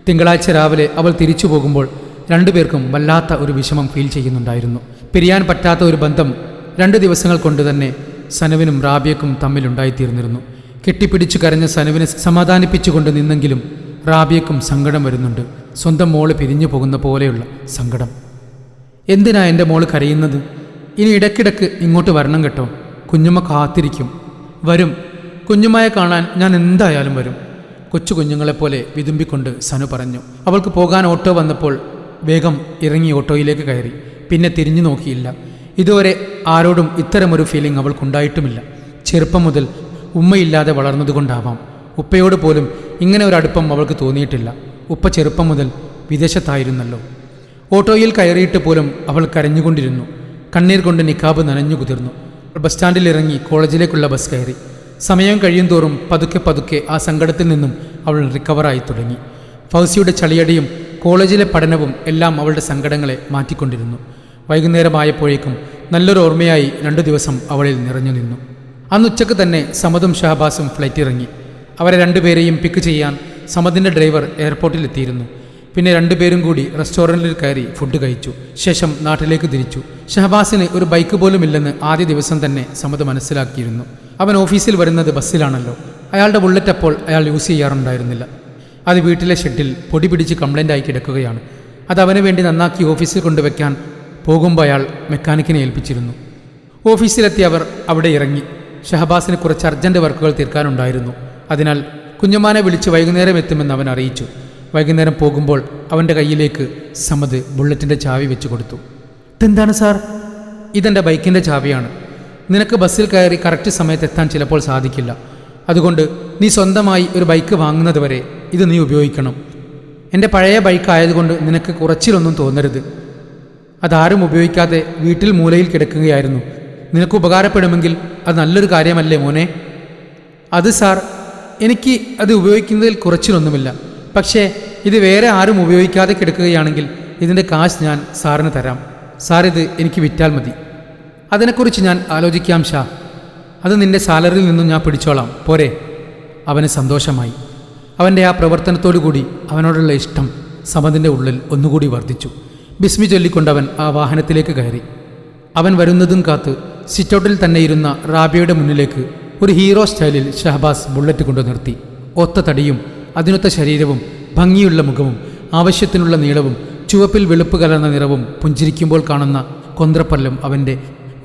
തിങ്കളാഴ്ച രാവിലെ അവൾ തിരിച്ചു പോകുമ്പോൾ രണ്ടുപേർക്കും വല്ലാത്ത ഒരു വിഷമം ഫീൽ ചെയ്യുന്നുണ്ടായിരുന്നു. പിരിയാൻ പറ്റാത്ത ഒരു ബന്ധം 2 ദിവസങ്ങൾ കൊണ്ട് തന്നെ സനുവിനും റാബിയക്കും തമ്മിലുണ്ടായിത്തീർന്നിരുന്നു. കെട്ടിപ്പിടിച്ചു കരഞ്ഞ സനുവിനെ സമാധാനിപ്പിച്ചുകൊണ്ട് നിന്നെങ്കിലും റാബിയക്കും സങ്കടം വരുന്നുണ്ട്. സ്വന്തം മോള് പിരിഞ്ഞു പോകുന്ന പോലെയുള്ള സങ്കടം. എന്തിനാ എൻ്റെ മോള് കരയുന്നത്? ഇനി ഇടയ്ക്കിടയ്ക്ക് ഇങ്ങോട്ട് വരണം കേട്ടോ. കുഞ്ഞുമ്മ കാത്തിരിക്കും. വരും. കുഞ്ഞുമ്മയെ കാണാൻ ഞാൻ എന്തായാലും വരും. കൊച്ചു കുഞ്ഞുങ്ങളെപ്പോലെ വിതുമ്പിക്കൊണ്ട് സനു പറഞ്ഞു. അവൾക്ക് പോകാൻ ഓട്ടോ വന്നപ്പോൾ വേഗം ഇറങ്ങി ഓട്ടോയിലേക്ക് കയറി. പിന്നെ തിരിഞ്ഞു നോക്കിയില്ല. ഇതുവരെ ആരോടും ഇത്തരമൊരു ഫീലിംഗ് അവൾക്കുണ്ടായിട്ടുമില്ല. ചെറുപ്പം മുതൽ ഉമ്മയില്ലാതെ വളർന്നതുകൊണ്ടാവാം ഉപ്പയോട് പോലും ഇങ്ങനെ ഒരു അടുപ്പം അവൾക്ക് തോന്നിയിട്ടില്ല. ഉപ്പ ചെറുപ്പം മുതൽ വിദേശത്തായിരുന്നല്ലോ. ഓട്ടോയിൽ കയറിയിട്ട് പോലും അവൾ കരഞ്ഞുകൊണ്ടിരുന്നു. കണ്ണീർ കൊണ്ട് നിക്കാബ് നനഞ്ഞു കുതിർന്നു. ബസ് സ്റ്റാൻഡിൽ ഇറങ്ങി കോളേജിലേക്കുള്ള ബസ് കയറി. സമയം കഴിയും തോറും പതുക്കെ പതുക്കെ ആ സങ്കടത്തിൽ നിന്നും അവൾ റിക്കവറായി തുടങ്ങി. ഫൗസിയുടെ ചളിയടിയും കോളേജിലെ പഠനവും എല്ലാം അവളുടെ സങ്കടങ്ങളെ മാറ്റിക്കൊണ്ടിരുന്നു. വൈകുന്നേരമായപ്പോഴേക്കും നല്ലൊരു ഓർമ്മയായി 2 ദിവസം അവളിൽ നിറഞ്ഞു നിന്നു. അന്നുച്ചക്ക് തന്നെ സമദും ഷഹബാസും ഫ്ലൈറ്റ് ഇറങ്ങി. അവരെ 2 പേരെയും പിക്ക് ചെയ്യാൻ സമദിൻ്റെ ഡ്രൈവർ എയർപോർട്ടിലെത്തിയിരുന്നു. പിന്നെ 2 പേരും കൂടി റെസ്റ്റോറൻറ്റിൽ കയറി ഫുഡ് കഴിച്ചു. ശേഷം നാട്ടിലേക്ക് തിരിച്ചു. ഷഹബാസിന് ഒരു ബൈക്ക് പോലും ഇല്ലെന്ന് ആദ്യ ദിവസം തന്നെ സമദ് മനസ്സിലാക്കിയിരുന്നു. അവൻ ഓഫീസിൽ വരുന്നത് ബസ്സിലാണല്ലോ. അയാളുടെ ബുള്ളറ്റ് അപ്പോൾ അയാൾ യൂസ് ചെയ്യാറുണ്ടായിരുന്നില്ല. അത് വീട്ടിലെ ഷെഡിൽ പൊടി പിടിച്ച് കംപ്ലൈൻ്റായി കിടക്കുകയാണ്. അത് അവന് വേണ്ടി നന്നാക്കി ഓഫീസിൽ കൊണ്ടുവയ്ക്കാൻ പോകുമ്പോൾ അയാൾ മെക്കാനിക്കിനെ ഏൽപ്പിച്ചിരുന്നു. ഓഫീസിലെത്തി അവർ അവിടെ ഇറങ്ങി. ഷഹബാസിന് കുറച്ച് അർജൻറ്റ് വർക്കുകൾ തീർക്കാനുണ്ടായിരുന്നു. അതിനാൽ കുഞ്ഞമ്മാനെ വിളിച്ച് വൈകുന്നേരം എത്തുമെന്ന് അവൻ അറിയിച്ചു. വൈകുന്നേരം പോകുമ്പോൾ അവൻ്റെ കയ്യിലേക്ക് സമദ് ബുള്ളറ്റിൻ്റെ ചാവി വെച്ച് കൊടുത്തു. ഇതെന്താണ് സാർ? ഇതെൻ്റെ ബൈക്കിൻ്റെ ചാവിയാണ്. നിനക്ക് ബസ്സിൽ കയറി കറക്റ്റ് സമയത്ത് എത്താൻ ചിലപ്പോൾ സാധിക്കില്ല. അതുകൊണ്ട് നീ സ്വന്തമായി ഒരു ബൈക്ക് വാങ്ങുന്നത് വരെ ഇത് നീ ഉപയോഗിക്കണം. എൻ്റെ പഴയ ബൈക്ക് ആയതുകൊണ്ട് നിനക്ക് കുറച്ചിലൊന്നും തോന്നരുത്. അതാരും ഉപയോഗിക്കാതെ വീട്ടിൽ മൂലയിൽ കിടക്കുകയായിരുന്നു. നിനക്ക് ഉപകാരപ്പെടുമെങ്കിൽ അത് നല്ലൊരു കാര്യമല്ലേ മോനെ? അത് സാർ, എനിക്ക് അത് ഉപയോഗിക്കുന്നതിൽ കുറച്ചിലൊന്നുമില്ല. പക്ഷേ ഇത് വേറെ ആരും ഉപയോഗിക്കാതെ കിടക്കുകയാണെങ്കിൽ ഇതിൻ്റെ കാശ് ഞാൻ സാറിന് തരാം. സാർ ഇത് എനിക്ക് വിറ്റാൽ മതി. അതിനെക്കുറിച്ച് ഞാൻ ആലോചിക്കാം ഷാ. അത് നിൻ്റെ സാലറിയിൽ നിന്നും ഞാൻ പിടിച്ചോളാം, പോരെ? അവന് സന്തോഷമായി. അവൻ്റെ ആ പ്രവർത്തനത്തോടുകൂടി അവനോടുള്ള ഇഷ്ടം സമദിൻ്റെ ഉള്ളിൽ ഒന്നുകൂടി വർദ്ധിച്ചു. ബിസ്മി ചൊല്ലിക്കൊണ്ടവൻ ആ വാഹനത്തിലേക്ക് കയറി. അവൻ വരുന്നതും കാത്ത് സിറ്റൗട്ടിൽ തന്നെ ഇരുന്ന റാബിയയുടെ മുന്നിലേക്ക് ഒരു ഹീറോ സ്റ്റൈലിൽ ഷഹബാസ് ബുള്ളറ്റ് കൊണ്ടു നിർത്തി. ഒത്ത തടിയും അതിനൊത്ത ശരീരവും ഭംഗിയുള്ള മുഖവും ആവശ്യത്തിനുള്ള നീളവും ചുവപ്പിൽ വെളുപ്പ് കലർന്ന നിറവും പുഞ്ചിരിക്കുമ്പോൾ കാണുന്ന കൊന്ത്രപ്പല്ലും അവൻ്റെ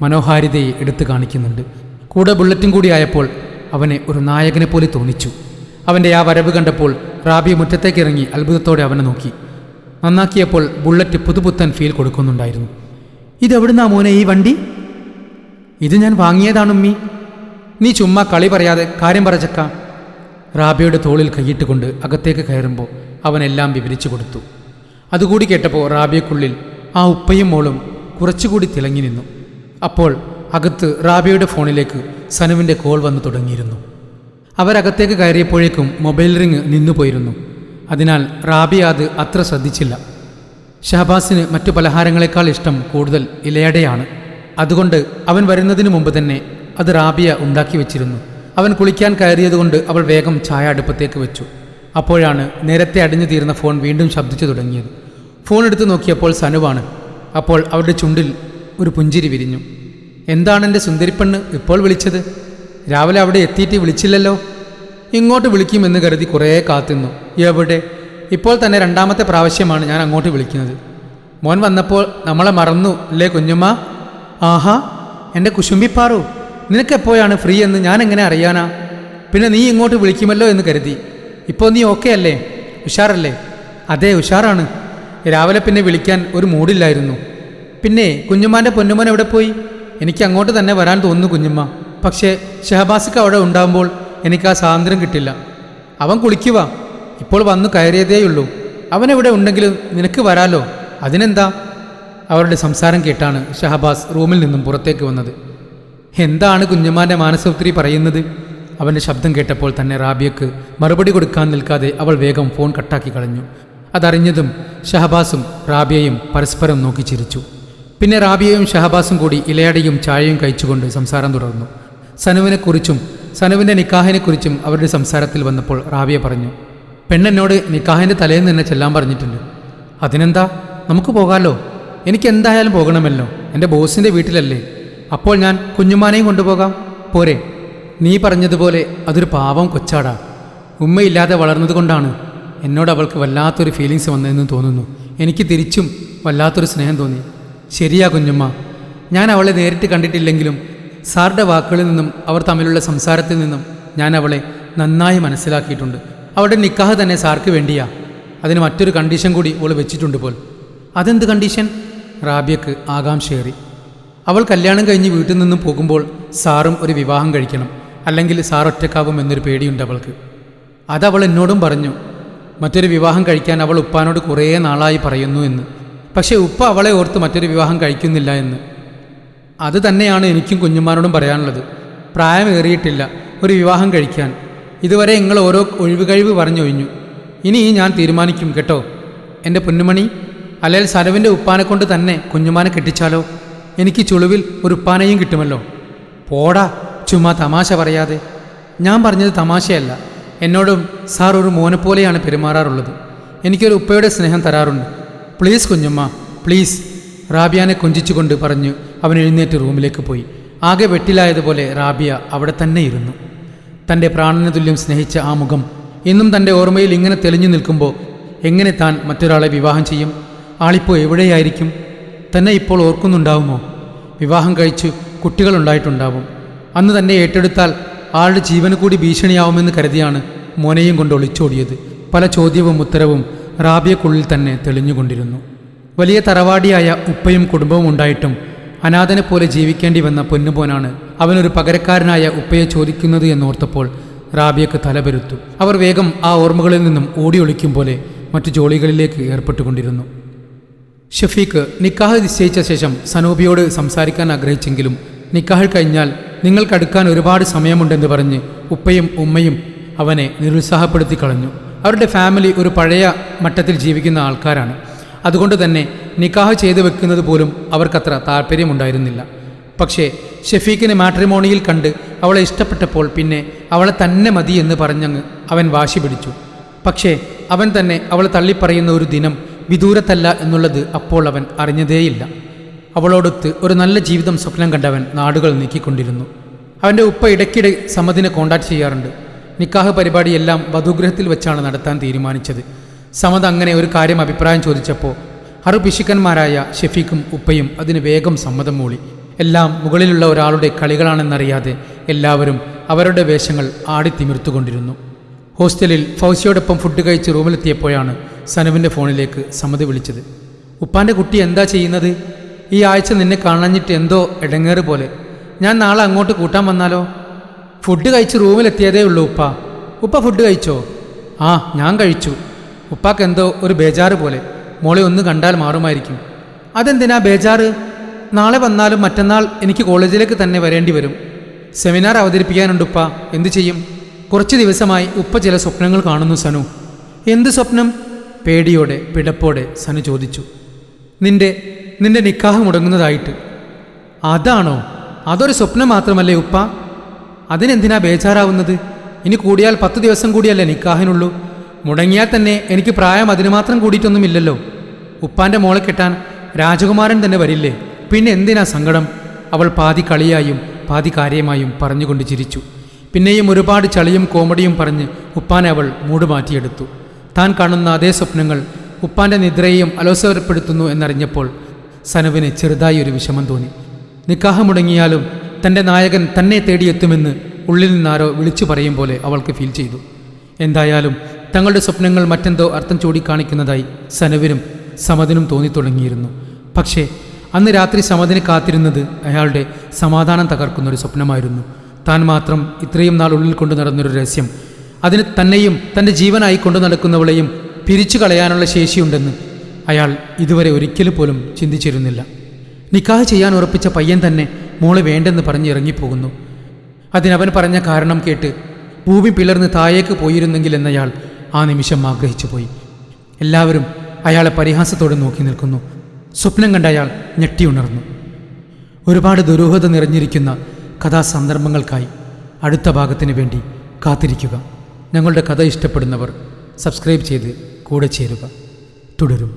മനോഹാരിതയെ എടുത്തു കാണിക്കുന്നുണ്ട്. കൂടെ ബുള്ളറ്റും കൂടിയായപ്പോൾ അവനെ ഒരു നായകനെ പോലെ തോന്നിച്ചു. അവൻ്റെ ആ വരവ് കണ്ടപ്പോൾ റാബിയ മുറ്റത്തേക്കിറങ്ങി അത്ഭുതത്തോടെ അവനെ നോക്കി. നന്നാക്കിയപ്പോൾ ബുള്ളറ്റ് പുതുപുത്തൻ ഫീൽ കൊടുക്കുന്നുണ്ടായിരുന്നു. ഇതെവിടുന്നാ മോനെ ഈ വണ്ടി? ഇത് ഞാൻ വാങ്ങിയതാണുമ്മി. നീ ചുമ്മാ കളി പറയാതെ കാര്യം പറച്ചക്ക. റാബിയയുടെ തോളിൽ കൈയിട്ടുകൊണ്ട് അകത്തേക്ക് കയറുമ്പോൾ അവനെല്ലാം വിവരിച്ചു കൊടുത്തു. അതുകൂടി കേട്ടപ്പോൾ റാബിയക്കുള്ളിൽ ആ ഉപ്പയും മോളും കുറച്ചുകൂടി തിളങ്ങി നിന്നു. അപ്പോൾ അകത്ത് റാബിയയുടെ ഫോണിലേക്ക് സനുവിൻ്റെ കോൾ വന്നു തുടങ്ങിയിരുന്നു. അവരകത്തേക്ക് കയറിയപ്പോഴേക്കും മൊബൈൽ റിങ് നിന്നുപോയിരുന്നു. അതിനാൽ റാബിയ അത് അത്ര ശ്രദ്ധിച്ചില്ല. ഷഹബാസിന് മറ്റു പലഹാരങ്ങളെക്കാൾ ഇഷ്ടം കൂടുതൽ ഇലയടയാണ്. അതുകൊണ്ട് അവൻ വരുന്നതിന് മുമ്പ് തന്നെ അത് റാബിയ ഉണ്ടാക്കി വെച്ചിരുന്നു. അവൻ കുളിക്കാൻ കയറിയതുകൊണ്ട് അവൾ വേഗം ചായ അടുപ്പത്തേക്ക് വെച്ചു. അപ്പോഴാണ് നേരത്തെ അടിഞ്ഞു തീർന്ന ഫോൺ വീണ്ടും ശബ്ദിച്ചു തുടങ്ങിയത്. ഫോൺ എടുത്തു നോക്കിയപ്പോൾ സനുവാണ്. അപ്പോൾ അവരുടെ ചുണ്ടിൽ ഒരു പുഞ്ചിരി വിരിഞ്ഞു. എന്താണ് എൻ്റെ സുന്ദരിപ്പെണ്ണ് ഇപ്പോൾ വിളിച്ചത്? രാവിലെ അവിടെ എത്തിയിട്ട് വിളിച്ചില്ലല്ലോ. ഇങ്ങോട്ട് വിളിക്കുമെന്ന് കരുതി കുറേ കാത്തിരുന്നു. എവിടെ? ഇപ്പോൾ തന്നെ രണ്ടാമത്തെ പ്രാവശ്യമാണ് ഞാൻ അങ്ങോട്ട് വിളിക്കുന്നത്. മോൻ വന്നപ്പോൾ നമ്മളെ മറന്നു അല്ലേ കുഞ്ഞുമ്മ? ആഹാ, എൻ്റെ കുശുമ്പിപ്പാറു, നിനക്കെപ്പോഴാണ് ഫ്രീ എന്ന് ഞാൻ എങ്ങനെ അറിയാനാ? പിന്നെ നീ ഇങ്ങോട്ട് വിളിക്കുമല്ലോ എന്ന് കരുതി. ഇപ്പോൾ നീ ഓക്കെ അല്ലേ? ഉഷാറല്ലേ? അതെ, ഉഷാറാണ്. രാവിലെ പിന്നെ വിളിക്കാൻ ഒരു മൂഡില്ലായിരുന്നു. പിന്നെ കുഞ്ഞുമ്മാൻ്റെ പൊന്നുമോൻ എവിടെ പോയി? എനിക്ക് അങ്ങോട്ട് തന്നെ വരാൻ തോന്നുന്നു കുഞ്ഞുമ്മ. പക്ഷേ ഷഹബാസിക്ക് അവിടെ ഉണ്ടാകുമ്പോൾ എനിക്ക് ആ സ്വാതന്ത്ര്യം കിട്ടില്ല. അവൻ കുളിക്കുക. ഇപ്പോൾ വന്നു കയറിയതേയുള്ളൂ. അവനെവിടെ ഉണ്ടെങ്കിലും നിനക്ക് വരാലോ, അതിനെന്താ? അവരുടെ സംസാരം കേട്ടാണ് ഷഹബാസ് റൂമിൽ നിന്നും പുറത്തേക്ക് വന്നത്. എന്താണ് കുഞ്ഞുമ്മാൻ്റെ മാനസപുത്രി പറയുന്നത്? അവൻ്റെ ശബ്ദം കേട്ടപ്പോൾ തന്നെ റാബിയക്ക് മറുപടി കൊടുക്കാൻ നിൽക്കാതെ അവൾ വേഗം ഫോൺ കട്ടാക്കി കളഞ്ഞു. അതറിഞ്ഞതും ഷഹബാസും റാബിയയും പരസ്പരം നോക്കി ചിരിച്ചു. പിന്നെ റാബിയയും ഷഹബാസും കൂടി ഇലയടയും ചായയും കഴിച്ചുകൊണ്ട് സംസാരം തുടർന്നു. സനുവിനെക്കുറിച്ചും സനുവിൻ്റെ നിക്കാഹിനെക്കുറിച്ചും അവരുടെ സംസാരത്തിൽ വന്നപ്പോൾ റാബിയ പറഞ്ഞു, പെണ്ണെന്നോട് നിക്കാഹിൻ്റെ തലേന്ന് തന്നെ ചെല്ലാൻ പറഞ്ഞിട്ടുണ്ട്. അതിനെന്താ, നമുക്ക് പോകാമല്ലോ. എനിക്ക് എന്തായാലും പോകണമല്ലോ. എൻ്റെ ബോസിൻ്റെ വീട്ടിലല്ലേ. അപ്പോൾ ഞാൻ കുഞ്ഞുമാനെയും കൊണ്ടുപോകാം, പോരെ? നീ പറഞ്ഞതുപോലെ അതൊരു പാവം കൊച്ചാടാ. ഉമ്മയില്ലാതെ വളർന്നതുകൊണ്ടാണ് എന്നോട് അവൾക്ക് വല്ലാത്തൊരു ഫീലിങ്സ് വന്നതെന്ന് തോന്നുന്നു. എനിക്ക് തിരിച്ചും വല്ലാത്തൊരു സ്നേഹം തോന്നി. ശരിയാ കുഞ്ഞുമ്മ, ഞാൻ അവളെ നേരിട്ട് കണ്ടിട്ടില്ലെങ്കിലും സാറുടെ വാക്കുകളിൽ നിന്നും അവർ തമ്മിലുള്ള സംസാരത്തിൽ നിന്നും ഞാൻ അവളെ നന്നായി മനസ്സിലാക്കിയിട്ടുണ്ട്. അവളുടെ നിക്കാഹ് തന്നെ സാർക്ക് വേണ്ടിയാ. അതിന് മറ്റൊരു കണ്ടീഷൻ കൂടി അവൾ വെച്ചിട്ടുണ്ട് പോൽ. അതെന്ത് കണ്ടീഷൻ? റാബിയക്ക് ആകാംക്ഷയേറി. അവൾ കല്യാണം കഴിഞ്ഞ് വീട്ടിൽ നിന്നും പോകുമ്പോൾ സാറും ഒരു വിവാഹം കഴിക്കണം, അല്ലെങ്കിൽ സാർ ഒറ്റക്കാവും എന്നൊരു പേടിയുണ്ട് അവൾക്ക്. അതവൾ എന്നോടും പറഞ്ഞു. മറ്റൊരു വിവാഹം കഴിക്കാൻ അവൾ ഉപ്പാനോട് കുറേ നാളായി പറയുന്നു എന്ന്. പക്ഷേ ഉപ്പ അവളെ ഓർത്ത് മറ്റൊരു വിവാഹം കഴിക്കുന്നില്ല എന്ന്. അത് തന്നെയാണ് എനിക്കും കുഞ്ഞുമാരോടും പറയാനുള്ളത്. പ്രായമേറിയിട്ടില്ല ഒരു വിവാഹം കഴിക്കാൻ. ഇതുവരെ നിങ്ങൾ ഓരോ ഒഴിവുകഴിവ് പറഞ്ഞൊഴിഞ്ഞു. ഇനി ഞാൻ തീരുമാനിക്കും കേട്ടോ എൻ്റെ പൊന്നുമണി. അല്ലെങ്കിൽ സനുവിൻ്റെ ഉപ്പാനെ കൊണ്ട് തന്നെ കുഞ്ഞുമാനെ കെട്ടിച്ചാലോ? എനിക്ക് ചുളിവിൽ ഒരു ഉപ്പാനെയും കിട്ടുമല്ലോ. പോടാ, ചുമ്മാ തമാശ പറയാതെ. ഞാൻ പറഞ്ഞത് തമാശയല്ല. എന്നോടും സാർ ഒരു മോനെ പോലെയാണ് പെരുമാറാറുള്ളത്. എനിക്കൊരു ഉപ്പയുടെ സ്നേഹം തരാറുണ്ട്. Please കുഞ്ഞുമ്മ, please. റാബിയാനെ കൊഞ്ചിച്ചുകൊണ്ട് പറഞ്ഞ് അവൻ എഴുന്നേറ്റ് റൂമിലേക്ക് പോയി. ആകെ വെട്ടിലായതുപോലെ റാബിയ അവിടെ തന്നെ ഇരുന്നു. തൻ്റെ പ്രാണന തുല്യം സ്നേഹിച്ച ആ മുഖം ഇന്നും തൻ്റെ ഓർമ്മയിൽ ഇങ്ങനെ തെളിഞ്ഞു നിൽക്കുമ്പോൾ എങ്ങനെ താൻ മറ്റൊരാളെ വിവാഹം ചെയ്യും? ആളിപ്പോൾ എവിടെയായിരിക്കും? തന്നെ ഇപ്പോൾ ഓർക്കുന്നുണ്ടാവുമോ? വിവാഹം കഴിച്ച് കുട്ടികളുണ്ടായിട്ടുണ്ടാവും. അന്ന് തന്നെ ഏറ്റെടുത്താൽ ആളുടെ ജീവന് കൂടി ഭീഷണിയാവുമെന്ന് കരുതിയാണ് മോനെയും കൊണ്ട് ഒളിച്ചോടിയത്. പല ചോദ്യവും ഉത്തരവും റാബിയക്കുള്ളിൽ തന്നെ തെളിഞ്ഞുകൊണ്ടിരുന്നു. വലിയ തറവാടിയായ ഉപ്പയും കുടുംബവും ഉണ്ടായിട്ടും അനാഥനെ പോലെ ജീവിക്കേണ്ടി വന്ന പൊന്നുപോനാണ് അവനൊരു പകരക്കാരനായ ഉപ്പയെ ചോദിക്കുന്നത് എന്നോർത്തപ്പോൾ റാബിയക്ക് തലപെരുത്തു. അവർ വേഗം ആ ഓർമ്മകളിൽ നിന്നും ഓടി ഒളിക്കും പോലെ മറ്റു ജോലികളിലേക്ക് ഏർപ്പെട്ടുകൊണ്ടിരുന്നു. ഷഫീഖ് നിക്കാഹ് നിശ്ചയിച്ച ശേഷം സനൂപിയോട് സംസാരിക്കാൻ ആഗ്രഹിച്ചെങ്കിലും നിക്കാഹ് കഴിഞ്ഞാൽ നിങ്ങൾക്കടുക്കാൻ ഒരുപാട് സമയമുണ്ടെന്ന് പറഞ്ഞ് ഉപ്പയും ഉമ്മയും അവനെ നിരുത്സാഹപ്പെടുത്തി കളഞ്ഞു. അവരുടെ ഫാമിലി ഒരു പഴയ മട്ടത്തിൽ ജീവിക്കുന്ന ആൾക്കാരാണ്. അതുകൊണ്ട് തന്നെ നിക്കാഹ് ചെയ്തു വെക്കുന്നത് പോലും അവർക്കത്ര താല്പര്യമുണ്ടായിരുന്നില്ല. പക്ഷേ ഷഫീഖിനെ മാട്രിമോണിയിൽ കണ്ട് അവളെ ഇഷ്ടപ്പെട്ടപ്പോൾ പിന്നെ അവളെ തന്നെ മതി എന്ന് പറഞ്ഞങ്ങ് അവൻ വാശി പിടിച്ചു. പക്ഷേ അവൻ തന്നെ അവളെ തള്ളിപ്പറയുന്ന ഒരു ദിനം വിദൂരത്തല്ല എന്നുള്ളത് അപ്പോൾ അവൻ അറിഞ്ഞതേയില്ല. അവളോടൊത്ത് ഒരു നല്ല ജീവിതം സ്വപ്നം കണ്ടവൻ നാടുകൾ നീക്കിക്കൊണ്ടിരുന്നു. അവൻ്റെ ഉപ്പ ഇടയ്ക്കിടെ സമദിനെ കോണ്ടാക്ട് ചെയ്യാറുണ്ട്. നിക്കാഹ് പരിപാടിയെല്ലാം വധുഗ്രഹത്തിൽ വെച്ചാണ് നടത്താൻ തീരുമാനിച്ചത്. സമദ് അങ്ങനെ ഒരു കാര്യം അഭിപ്രായം ചോദിച്ചപ്പോൾ പിശുക്കന്മാരായ ഷഫീഖും ഉപ്പയും അതിന് വേഗം സമ്മതം മൂളി. എല്ലാം മുകളിലുള്ള ഒരാളുടെ കളികളാണെന്നറിയാതെ എല്ലാവരും അവരുടെ വേഷങ്ങൾ ആടിത്തിമിർത്തുകൊണ്ടിരുന്നു. ഹോസ്റ്റലിൽ ഫൗസിയോടൊപ്പം ഫുഡ് കഴിച്ച് റൂമിലെത്തിയപ്പോഴാണ് സനുവിൻ്റെ ഫോണിലേക്ക് സമദ് വിളിച്ചത്. ഉപ്പാൻ്റെ കുട്ടി എന്താ ചെയ്യുന്നത്? ഈ ആഴ്ച നിന്നെ കാണാഞ്ഞിട്ട് എന്തോ ഇടങ്ങേറ് പോലെ. ഞാൻ നാളെ അങ്ങോട്ട് കൂട്ടാൻ വന്നാലോ? ഫുഡ് കഴിച്ച് റൂമിലെത്തിയതേ ഉള്ളൂ ഉപ്പ. ഉപ്പ ഫുഡ് കഴിച്ചോ? ആ, ഞാൻ കഴിച്ചു. ഉപ്പാക്ക് എന്തോ ഒരു ബേജാറ് പോലെ. മോളെ ഒന്ന് കണ്ടാൽ മാറുമായിരിക്കും. അതെന്തിനാ ബേജാറ്? നാളെ വന്നാലും മറ്റന്നാൾ എനിക്ക് കോളേജിലേക്ക് തന്നെ വരേണ്ടി വരും. സെമിനാർ അവതരിപ്പിക്കാനുണ്ട് ഉപ്പ. എന്തു ചെയ്യും? കുറച്ച് ദിവസമായി ഉപ്പ ചില സ്വപ്നങ്ങൾ കാണുന്നു സനു. എന്ത് സ്വപ്നം? പേടിയോടെ പിടപ്പോടെ സനു ചോദിച്ചു. നിന്റെ നിക്കാഹ് മുടങ്ങുന്നതായിട്ട്. അതാണോ? അതൊരു സ്വപ്നം മാത്രമല്ലേ ഉപ്പ? അതിനെന്തിനാ ബേജാറാവുന്നത്? ഇനി കൂടിയാൽ 10 ദിവസം കൂടിയല്ലേ നിക്കാഹിനുള്ളൂ. മുടങ്ങിയാൽ തന്നെ എനിക്ക് പ്രായം അതിനു മാത്രം കൂടിയിട്ടൊന്നുമില്ലല്ലോ. ഉപ്പാൻ്റെ മോളെ കെട്ടാൻ രാജകുമാരൻ തന്നെ വരില്ലേ? പിന്നെ എന്തിനാ സങ്കടം? അവൾ പാതി കളിയായും പാതി കാര്യമായും പറഞ്ഞുകൊണ്ട് ചിരിച്ചു. പിന്നെയും ഒരുപാട് ചളിയും കോമഡിയും പറഞ്ഞ് ഉപ്പാനെ അവൾ മൂടുമാറ്റിയെടുത്തു. താൻ കാണുന്ന അതേ സ്വപ്നങ്ങൾ ഉപ്പാൻ്റെ നിദ്രയെയും അലോസരപ്പെടുത്തുന്നു എന്നറിഞ്ഞപ്പോൾ സനുവിന് ചെറുതായി ഒരു വിഷമം തോന്നി. നിക്കാഹ് മുടങ്ങിയാലും തൻ്റെ നായകൻ തന്നെ തേടിയെത്തുമെന്ന് ഉള്ളിൽ നിന്നാരോ വിളിച്ചു പറയും പോലെ അവൾക്ക് ഫീൽ ചെയ്തു. എന്തായാലും തങ്ങളുടെ സ്വപ്നങ്ങൾ മറ്റെന്തോ അർത്ഥം ചൂണ്ടിക്കാണിക്കുന്നതായി സനുവിനും സമദിനും തോന്നിത്തുടങ്ങിയിരുന്നു. പക്ഷേ അന്ന് രാത്രി സമദിന് കാത്തിരുന്നത് അയാളുടെ സമാധാനം തകർക്കുന്നൊരു സ്വപ്നമായിരുന്നു. താൻ മാത്രം ഇത്രയും നാൾ ഉള്ളിൽ കൊണ്ടു നടന്നൊരു രഹസ്യം, അതിന് തന്നെയും തൻ്റെ ജീവനായി കൊണ്ടു നടക്കുന്നവളെയും പിരിച്ചു കളയാനുള്ള ശേഷിയുണ്ടെന്ന് അയാൾ ഇതുവരെ ഒരിക്കലും പോലും ചിന്തിച്ചിരുന്നില്ല. നിക്കാഹ് ചെയ്യാൻ ഉറപ്പിച്ച പയ്യൻ തന്നെ മോളെ വേണ്ടെന്ന് പറഞ്ഞ് ഇറങ്ങിപ്പോകുന്നു. അതിനവൻ പറഞ്ഞ കാരണം കേട്ട് ഭൂമി പിളർന്ന് താഴേക്ക് പോയിരുന്നെങ്കിൽ എന്നയാൾ ആ നിമിഷം ആഗ്രഹിച്ചു പോയി. എല്ലാവരും അയാളെ പരിഹാസത്തോടെ നോക്കി നിൽക്കുന്നു. സ്വപ്നം കണ്ട അയാൾ ഞെട്ടിയുണർന്നു. ഒരുപാട് ദുരൂഹത നിറഞ്ഞിരിക്കുന്ന കഥാസന്ദർഭങ്ങൾക്കായി അടുത്ത ഭാഗത്തിന് വേണ്ടി കാത്തിരിക്കുക. ഞങ്ങളുടെ കഥ ഇഷ്ടപ്പെടുന്നവർ സബ്സ്ക്രൈബ് ചെയ്ത് കൂടെ ചേരുക. തുടരും.